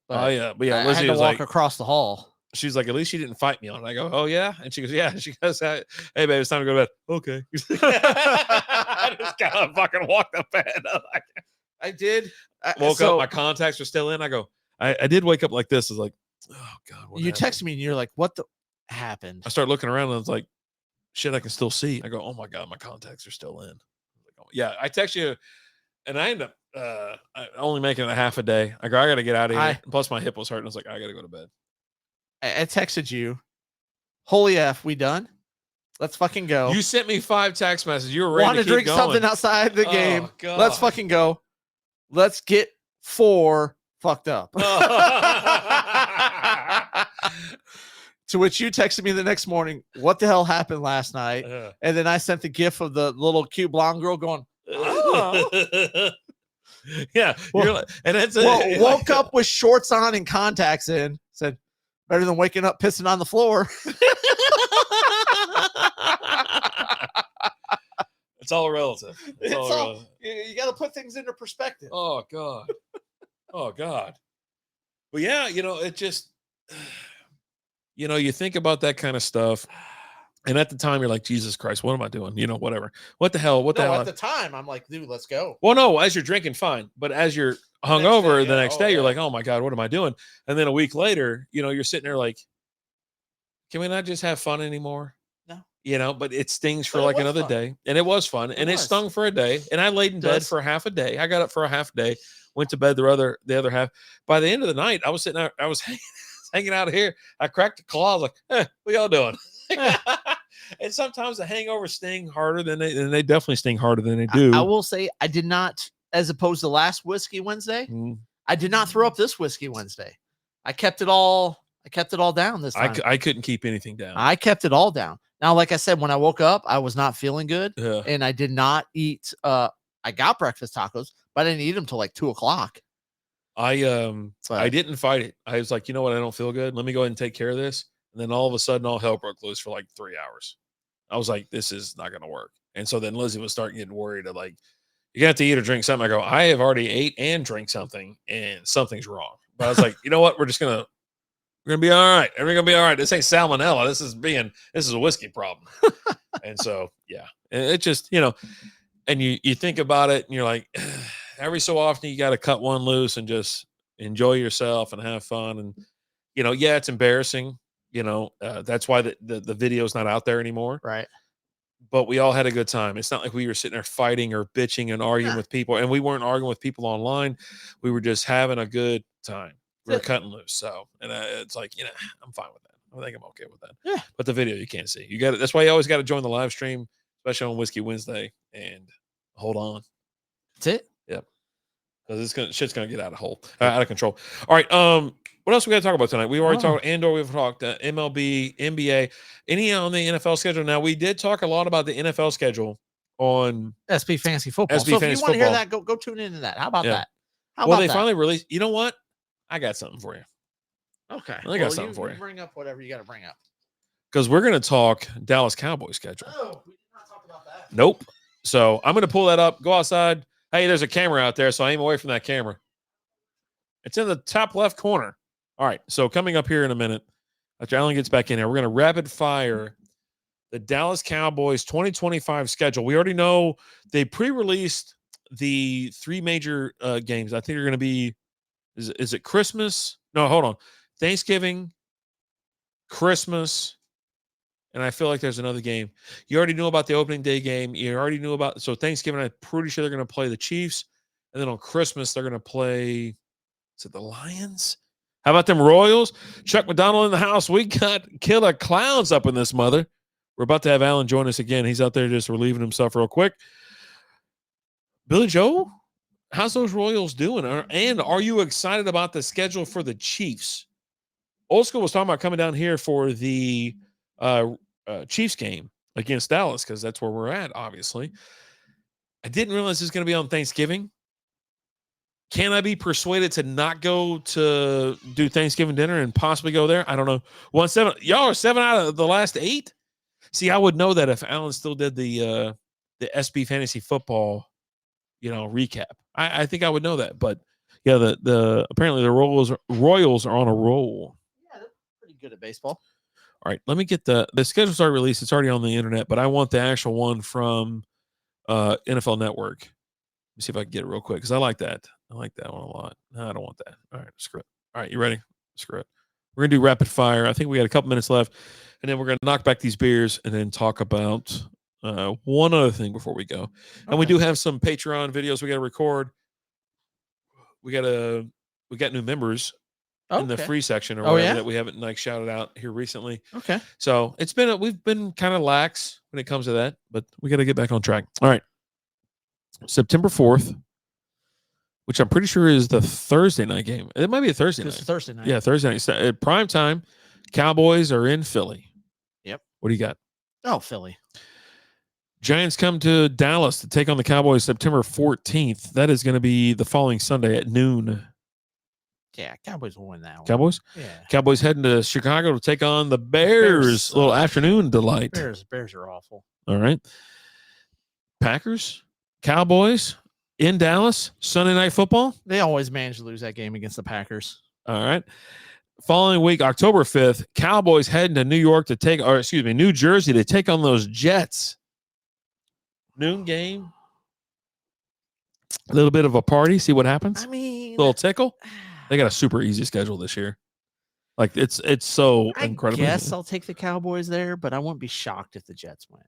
yeah. Lizzie I had to walk across the hall. She's like, at least she didn't fight me on it. I go, oh yeah, and she goes, yeah. She goes, hey babe, it's time to go to bed. Okay. I just kind of fucking walked up bed. I did. Woke up, my contacts were still in. I go, I did wake up like this. I was like, oh God. You texted me and you're like, what the happened? I start looking around and I was like, shit, I can still see. I go, oh my God, my contacts are still in. yeah, I text you, and I end up only making it a half a day. I go, I got to get out of here. Plus, my hip was hurting. I was like, I got to go to bed. I texted you, holy F, we done? Let's fucking go. You sent me 5 text messages. You were ready Want to to drink going. something outside the game. God. Let's fucking go. Let's get 4 fucked up. To which you texted me the next morning, what the hell happened last night? And then I sent the gif of the little cute blonde girl going, oh. Yeah. Well, and it's woke up with shorts on and contacts in. Said, better than waking up pissing on the floor. It's all relative. It's all relative. You got to put things into perspective. Oh, God. Oh, God. But yeah, it just, you think about that kind of stuff. And at the time, you're like, Jesus Christ, what am I doing? Whatever. What the hell? At the time, I'm like, dude, let's go. Well, no, as you're drinking, fine. But as you're hungover the next day, you're like, oh my God, what am I doing? And then a week later, you're sitting there like, can we not just have fun anymore? No. But it stings for like another day. And it was fun. And it stung for a day. And I laid in bed for half a day. I got up for a half day, went to bed the other half. By the end of the night, I was sitting there, I was hanging out here. I cracked the claw. I was like, what y'all doing? And sometimes the hangovers sting harder than they definitely sting harder than they do. I will say I did not, as opposed to last Whiskey Wednesday, I did not throw up this Whiskey Wednesday. I kept it all down this time. I couldn't keep anything down. I kept it all down. Now, like I said, when I woke up, I was not feeling good, and I did not eat. I got breakfast tacos, but I didn't eat them till like 2:00. I didn't fight it. I was like, you know what? I don't feel good. Let me go ahead and take care of this. And then all of a sudden, all hell broke loose for like 3 hours. I was like, this is not going to work. And so then Lizzie was starting getting worried of like, you got to eat or drink something. I go, I have already ate and drank something, and something's wrong. But I was like, you know what? We're going to be all right. Everything's going to be all right. This ain't salmonella. This is a whiskey problem. And so, yeah, it just, and you think about it and you're like, every so often you got to cut one loose and just enjoy yourself and have fun. And, yeah, it's embarrassing. That's why the video's not out there anymore. Right. But we all had a good time. It's not like we were sitting there fighting or bitching and arguing with people. And we weren't arguing with people online. We were just having a good time. We were cutting loose. So, and it's like, I'm fine with that. I think I'm okay with that. Yeah. But the video you can't see. You got it. That's why you always got to join the live stream, especially on Whiskey Wednesday, and hold on. That's it. Yep. Because shit's gonna get out of control. All right. What else we got to talk about tonight? We already talked Andor. We've talked MLB, NBA. Any on the NFL schedule? Now we did talk a lot about the NFL schedule on SB Fantasy Football. So if you want to hear that, go tune into that. How about that? They finally released. You know what? I got something for you. Okay. I got something for you. Bring up whatever you got to bring up. Because we're going to talk Dallas Cowboys schedule. Oh, we did not talk about that. Nope. So I'm going to pull that up. Go outside. Hey, there's a camera out there, so I aim away from that camera. It's in the top left corner. All right. So coming up here in a minute, after Alan gets back in here, we're going to rapid fire the Dallas Cowboys 2025 schedule. We already know they pre-released the 3 major games. I think they're going to be, is it Christmas? No, hold on. Thanksgiving, Christmas, and I feel like there's another game. You already knew about the opening day game. You already knew about, so Thanksgiving, I'm pretty sure they're going to play the Chiefs. And then on Christmas, they're going to play, is it the Lions? How about them Royals? Chuck McDonald in the house. We got killer clowns up in this mother. We're about to have Alan join us again. He's out there just relieving himself real quick. Billy Joe, how's those Royals doing? And are you excited about the schedule for the Chiefs? Old School was talking about coming down here for the Chiefs game against Dallas because that's where we're at, obviously. I didn't realize this is going to be on Thanksgiving. Can I be persuaded to not go to do Thanksgiving dinner and possibly go there? I don't know. 1-7. Y'all are 7 out of the last 8. See, I would know that if Alan still did the SB Fantasy Football, recap. I think I would know that. But yeah, the apparently the Royals are on a roll. Yeah, they're pretty good at baseball. All right, let me get the schedule's already released. It's already on the internet, but I want the actual one from NFL Network. Let me see if I can get it real quick because I like that. I like that one a lot. No, I don't want that. All right, screw it. All right, you ready? Screw it. We're going to do rapid fire. I think we got a couple minutes left, and then we're going to knock back these beers and then talk about one other thing before we go, and we Okay. do have some Patreon videos we got to record. We got new members in the Okay. free section or Oh, whatever yeah? that we haven't like shouted out here recently. Okay. So we've been kind of lax when it comes to that, but we got to get back on track. All right, September 4th, which I'm pretty sure is the Thursday night game. It might be a Thursday It's night. Thursday night. Yeah, Thursday night. At prime time, Cowboys are in Philly. Yep. What do you got? Oh, Philly. Giants come to Dallas to take on the Cowboys September 14th. That is going to be the following Sunday at noon. Yeah, Cowboys will win that one. Cowboys? Yeah. Cowboys heading to Chicago to take on the Bears. A little afternoon delight. Bears are awful. All right. Packers, Cowboys in Dallas, Sunday Night Football. They always manage to lose that game against the Packers. All right. Following week, October 5th, Cowboys heading to New Jersey to take on those Jets. Noon game. A little bit of a party. See what happens. I mean, little tickle. They got a super easy schedule this year. Like it's so incredible. I guess I'll take the Cowboys there, but I wouldn't be shocked if the Jets win.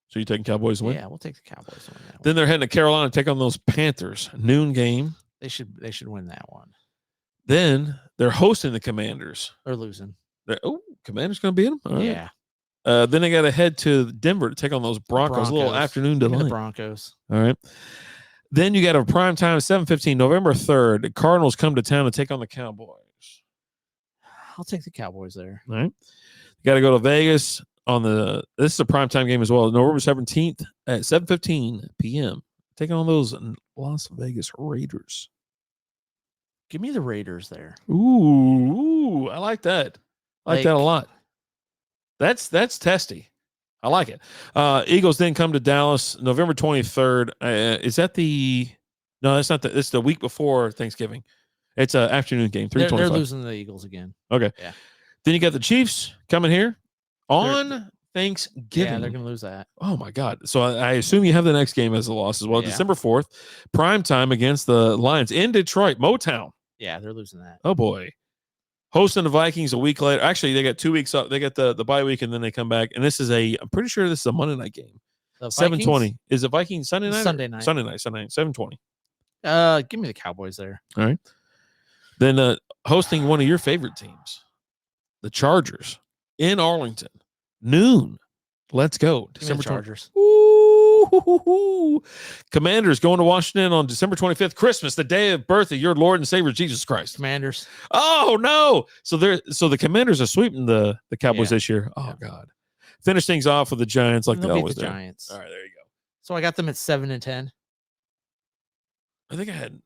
So you taking Cowboys to win? Yeah, we'll take the Cowboys to win that one. Then they're heading to Carolina to take on those Panthers. Noon game. They should win that one. Then they're hosting the Commanders. They're losing. Commanders going to beat them? All right. Yeah. Then they got to head to Denver to take on those Broncos. A little afternoon delight. The Broncos. All right. Then you got a prime time, 7:15, November 3rd. The Cardinals come to town to take on the Cowboys. I'll take the Cowboys there. All right. You got to go to Vegas this is a primetime game as well. November 17th at 7:15 p.m. Taking on those Las Vegas Raiders. Give me the Raiders there. Ooh, I like that. I like that a lot. That's testy. I like it. Eagles then come to Dallas November 23rd. Is that no, that's not it's the week before Thanksgiving. It's an afternoon game. They're losing the Eagles again. Okay. Yeah. Then you got the Chiefs coming here on Thanksgiving. Yeah, they're going to lose that. Oh, my God. So I assume you have the next game as a loss as well. Yeah. December 4th, prime time against the Lions in Detroit, Motown. Yeah, they're losing that. Oh, boy. Hosting the Vikings a week later. Actually, they got 2 weeks up. They got the bye week, and then they come back. And I'm pretty sure this is a Monday night game. 7:20. Is it Vikings Sunday night? Sunday night. Sunday night, 7:20. Give me the Cowboys there. All right. Then hosting one of your favorite teams, the Chargers in Arlington, noon. Let's go. December Chargers. Ooh. Commanders going to Washington on December 25th, Christmas, the day of birth of your Lord and Savior Jesus Christ. Commanders. Oh no! So the Commanders are sweeping the Cowboys this year. Oh God! Finish things off with the Giants like they always do. Giants. All right, there you go. So I got them at 7-10. I think I had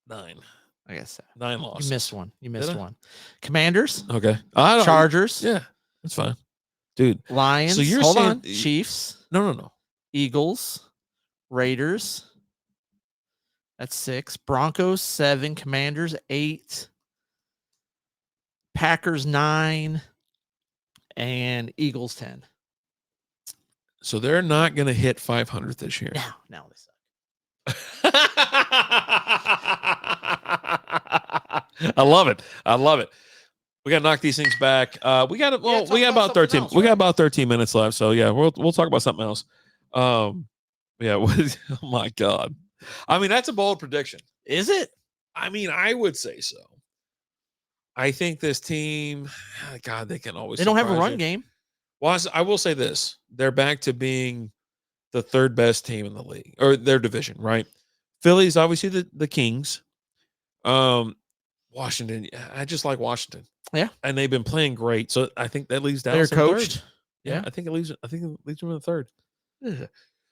9. I guess 9 losses. You missed one. Commanders. Okay. Chargers. Yeah, that's fine, dude. Lions. So you're hold saying on. Chiefs. No. Eagles. Raiders. That's 6. Broncos 7. Commanders 8. Packers 9. And Eagles 10. So they're not going to hit 500 this year. No, they suck. I love it. We got to knock these things back. We got about 13. Else, we got about 13 minutes left. So yeah, we'll talk about something else. Oh my God. I mean, that's a bold prediction. Is it? I mean, I would say so. I think this team, God, they can always. They don't have a run game. Well, I will say this: they're back to being the third best team in the league or their division, right? Philly's obviously the Kings. Washington, I just like Washington. Yeah, and they've been playing great. So I think that leaves Dallas. They're coached. Yeah, I think it leaves them in the third. Yeah.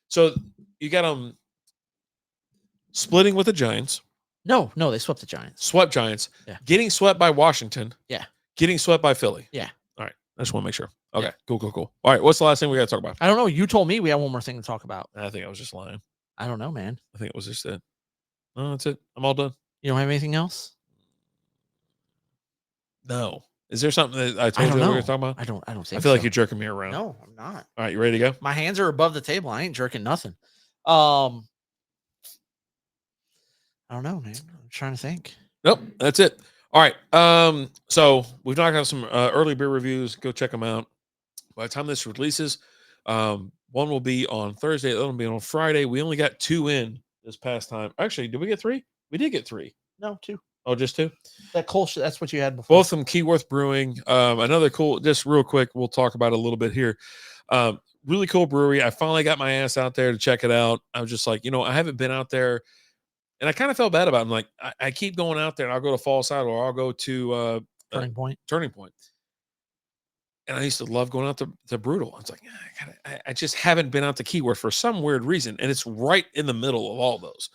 So you got them splitting with the Giants. No, they swept the Giants. Swept Giants. Yeah. Getting swept by Washington. Yeah. Getting swept by Philly. Yeah. All right. I just want to make sure. Okay. Yeah. Cool. All right. What's the last thing we got to talk about? I don't know. You told me we have one more thing to talk about. I think I was just lying. I don't know, man. I think it was just it. No, that's it. I'm all done. You don't have anything else? No. Is there something that I told you that we were talking about? I don't think I feel like you're jerking me around. No, I'm not. All right. You ready to go? My hands are above the table. I ain't jerking nothing. I don't know, man. I'm trying to think. Nope. That's it. All right. So we've knocked out some early beer reviews. Go check them out. By the time this releases, One will be on Thursday. The other will be on Friday. We only got 2 in this past time. Actually, did we get 3? We did get 3. No, 2. Oh, just 2? That Kolsch, that's what you had before. Both from Keyworth Brewing. Another cool, just real quick, we'll talk about it a little bit here. Really cool brewery. I finally got my ass out there to check it out. I was just like, I haven't been out there, and I kind of felt bad about it. I'm like, I keep going out there, and I'll go to Fallside or I'll go to Turning Point. And I used to love going out to Brutal. I was like, I just haven't been out to Keyworth for some weird reason, and it's right in the middle of all those.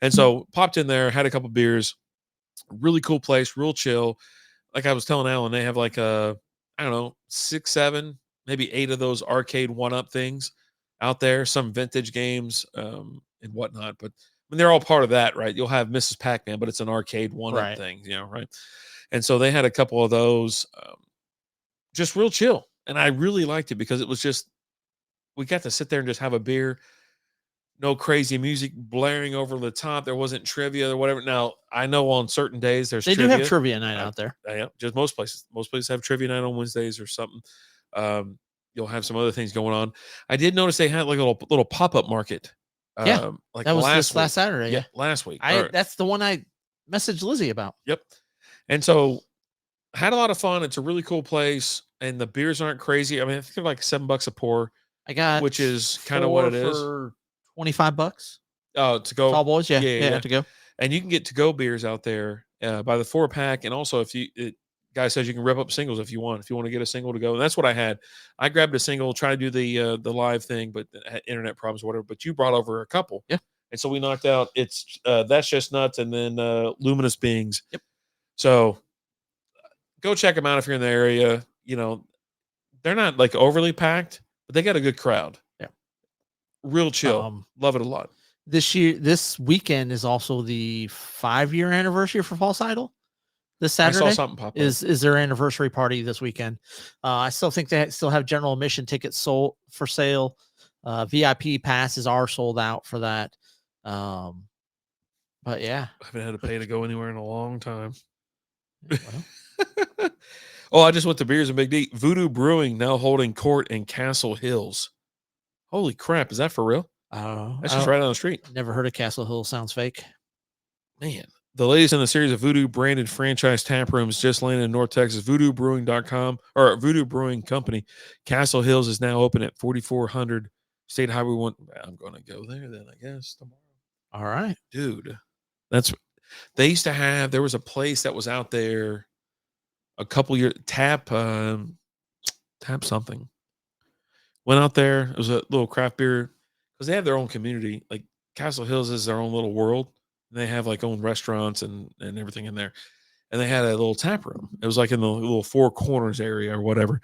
And so popped in there, had a couple beers. Really cool place, real chill. Like I was telling Alan, they have like I don't know, 6, 7, maybe 8 of those arcade one-up things out there, some vintage games and whatnot. But I mean, they're all part of that, right? You'll have Mrs. Pac-Man, but it's an arcade one-up thing, right? And so they had a couple of those, just real chill. And I really liked it because it was just, we got to sit there and just have a beer. No crazy music blaring over the top. There wasn't trivia or whatever. Now, I know on certain days they do have trivia night out there. Yeah, just most places. Most places have trivia night on Wednesdays or something. You'll have some other things going on. I did notice they had like a little pop-up market. Like that was last Saturday. Yeah, last week. That's the one I messaged Lizzie about. Yep. And so had a lot of fun. It's a really cool place, and the beers aren't crazy. I mean, I think they're like $7 a pour. I got, which is kind of what it is. For $25. Oh, to go. Tall boys, yeah, to go. And you can get to-go beers out there by the 4-pack, and also if guy says you can rip up singles if you want to get a single to go, and that's what I had. I grabbed a single, try to do the live thing, but had internet problems, or whatever. But you brought over a couple, and so we knocked out. It's That's Just Nuts, and then Luminous Beings. Yep. So go check them out if you're in the area. They're not like overly packed, but they got a good crowd. Yeah. Real chill. Love it a lot. This weekend is also the 5-year anniversary for False Idol. This Saturday I saw something pop up. is their anniversary party this weekend. I still think they still have general admission tickets sold for sale. VIP passes are sold out for that. But yeah, I haven't had to pay to go anywhere in a long time. Well. Oh, I just went to Beers and Big D. Voodoo Brewing now holding court in Castle Hills. Holy crap. Is that for real? That's just right down the street. Never heard of Castle Hill. Sounds fake. Man. The latest in the series of Voodoo branded franchise tap rooms just landed in North Texas. VoodooBrewing.com or Voodoo Brewing Company. Castle Hills is now open at 4400 State Highway 1. I'm going to go there then, I guess, tomorrow. All right. Dude. They used to have, there was a place that was out there a couple years, tap something. Went out there. It was a little craft beer because they have their own community. Like Castle Hills is their own little world. They have like own restaurants and everything in there. And they had a little tap room. It was like in the little Four Corners area or whatever.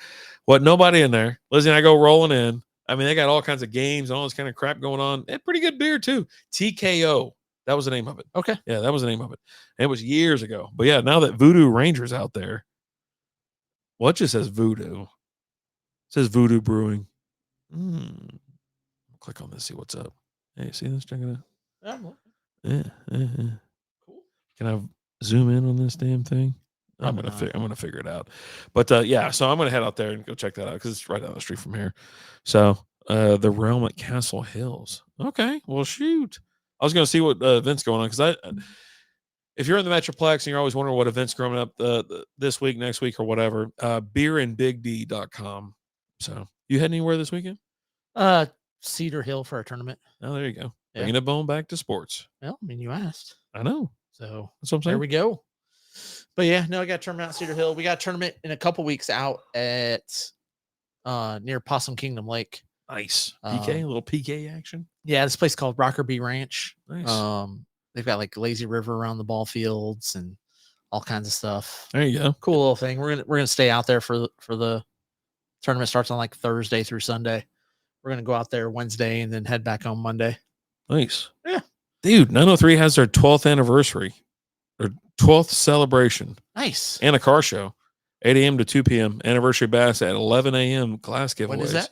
Nobody in there. Lizzie and I go rolling in. I mean, they got all kinds of games and all this kind of crap going on. They had pretty good beer too. TKO. That was the name of it. Okay. Yeah, that was the name of it. And it was years ago. But yeah, now that Voodoo Ranger's out there, it just says Voodoo. It says Voodoo Brewing. Click on this, see what's up. Hey, see this? Check it out. Yeah. Cool. Can I zoom in on this damn thing? I'm gonna figure it out. But yeah, so I'm gonna head out there and go check that out because it's right down the street from here. So the Realm at Castle Hills. Okay, well shoot. I was gonna see what events going on because if you're in the Metroplex and you're always wondering what events coming up this week, next week, or whatever, beerandbigd.com. So you head anywhere this weekend? Cedar Hill for a tournament. Oh, there you go. Yeah. Bringing it bone back to sports. Well, I mean, you asked. I know. So that's what I'm saying. There we go. But yeah, no, I got a tournament at Cedar Hill. We got a tournament in a couple weeks out at near Possum Kingdom Lake. Nice. PK, a little PK action. Yeah, this place called Rockerbie Ranch. Nice. They've got like lazy river around the ball fields and all kinds of stuff. There you go. Cool little thing. We're gonna stay out there for the tournament. Starts on like Thursday through Sunday. We're gonna go out there Wednesday and then head back on Monday. Nice. Yeah. Dude, 903 has their 12th anniversary. Their 12th celebration. Nice. And a car show. 8 a.m. to 2 p.m. Anniversary bass at 11 a.m. Glass giveaways. When is that?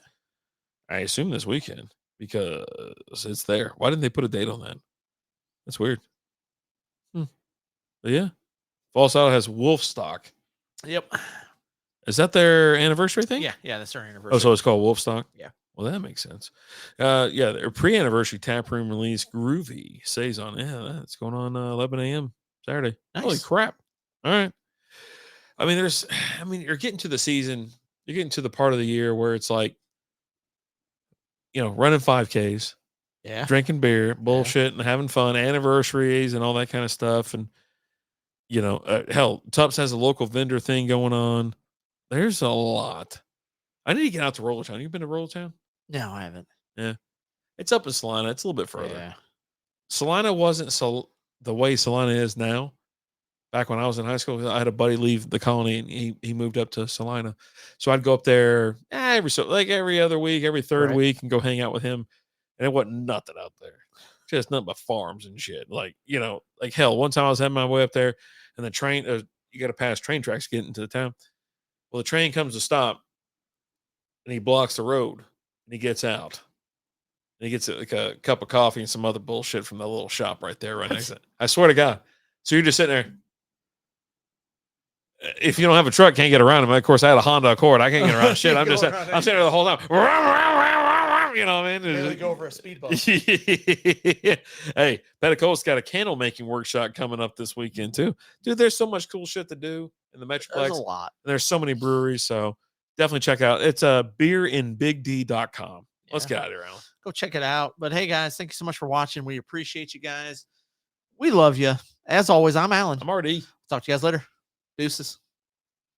I assume this weekend because it's there. Why didn't they put a date on that? That's weird. But yeah. False Idol has Wolf Stock. Yep. Is that their anniversary thing? Yeah, that's their anniversary. Oh, so it's called Wolf Stock? Yeah. Well, that makes sense. Yeah, their pre-anniversary tap room release, Groovy Saison. Yeah, that's going on 11 a.m. Saturday. Holy Nice. crap! All right. I mean, you're getting to the season. You're getting to the part of the year where it's like, running 5Ks, Yeah. drinking beer, bullshit, and having fun, anniversaries and all that kind of stuff. And hell, Tups has a local vendor thing going on. There's a lot. I need to get out to Roller Town. You been to Roller Town? No, I haven't. Yeah. It's up in Salina. It's a little bit further. Yeah. Salina wasn't so the way Salina is now. Back when I was in high school, I had a buddy leave the colony and he moved up to Salina. So I'd go up there every other week, every third Right. week and go hang out with him. And it wasn't nothing out there. Just nothing but farms and shit. Like hell, one time I was having my way up there and the train, you got to pass train tracks to get into the town. Well, the train comes to stop and he blocks the road and he gets out. And he gets like a cup of coffee and some other bullshit from the little shop right there, right next to it. I swear to God. So you're just sitting there. If you don't have a truck, can't get around him. Of course, I had a Honda Accord. I can't get around shit. I'm sitting there the whole time. You know what I mean? Really go over a speed bump. Hey, Petticoat's got a candle making workshop coming up this weekend too. Dude, there's so much cool shit to do in the Metroplex. There's a lot. There's so many breweries, so definitely check out. It's beerinbigd.com. Let's get out of here, Alan. Go check it out. But hey, guys, thank you so much for watching. We appreciate you guys. We love you. As always, I'm Alan. I'm RD. Talk to you guys later. Deuces.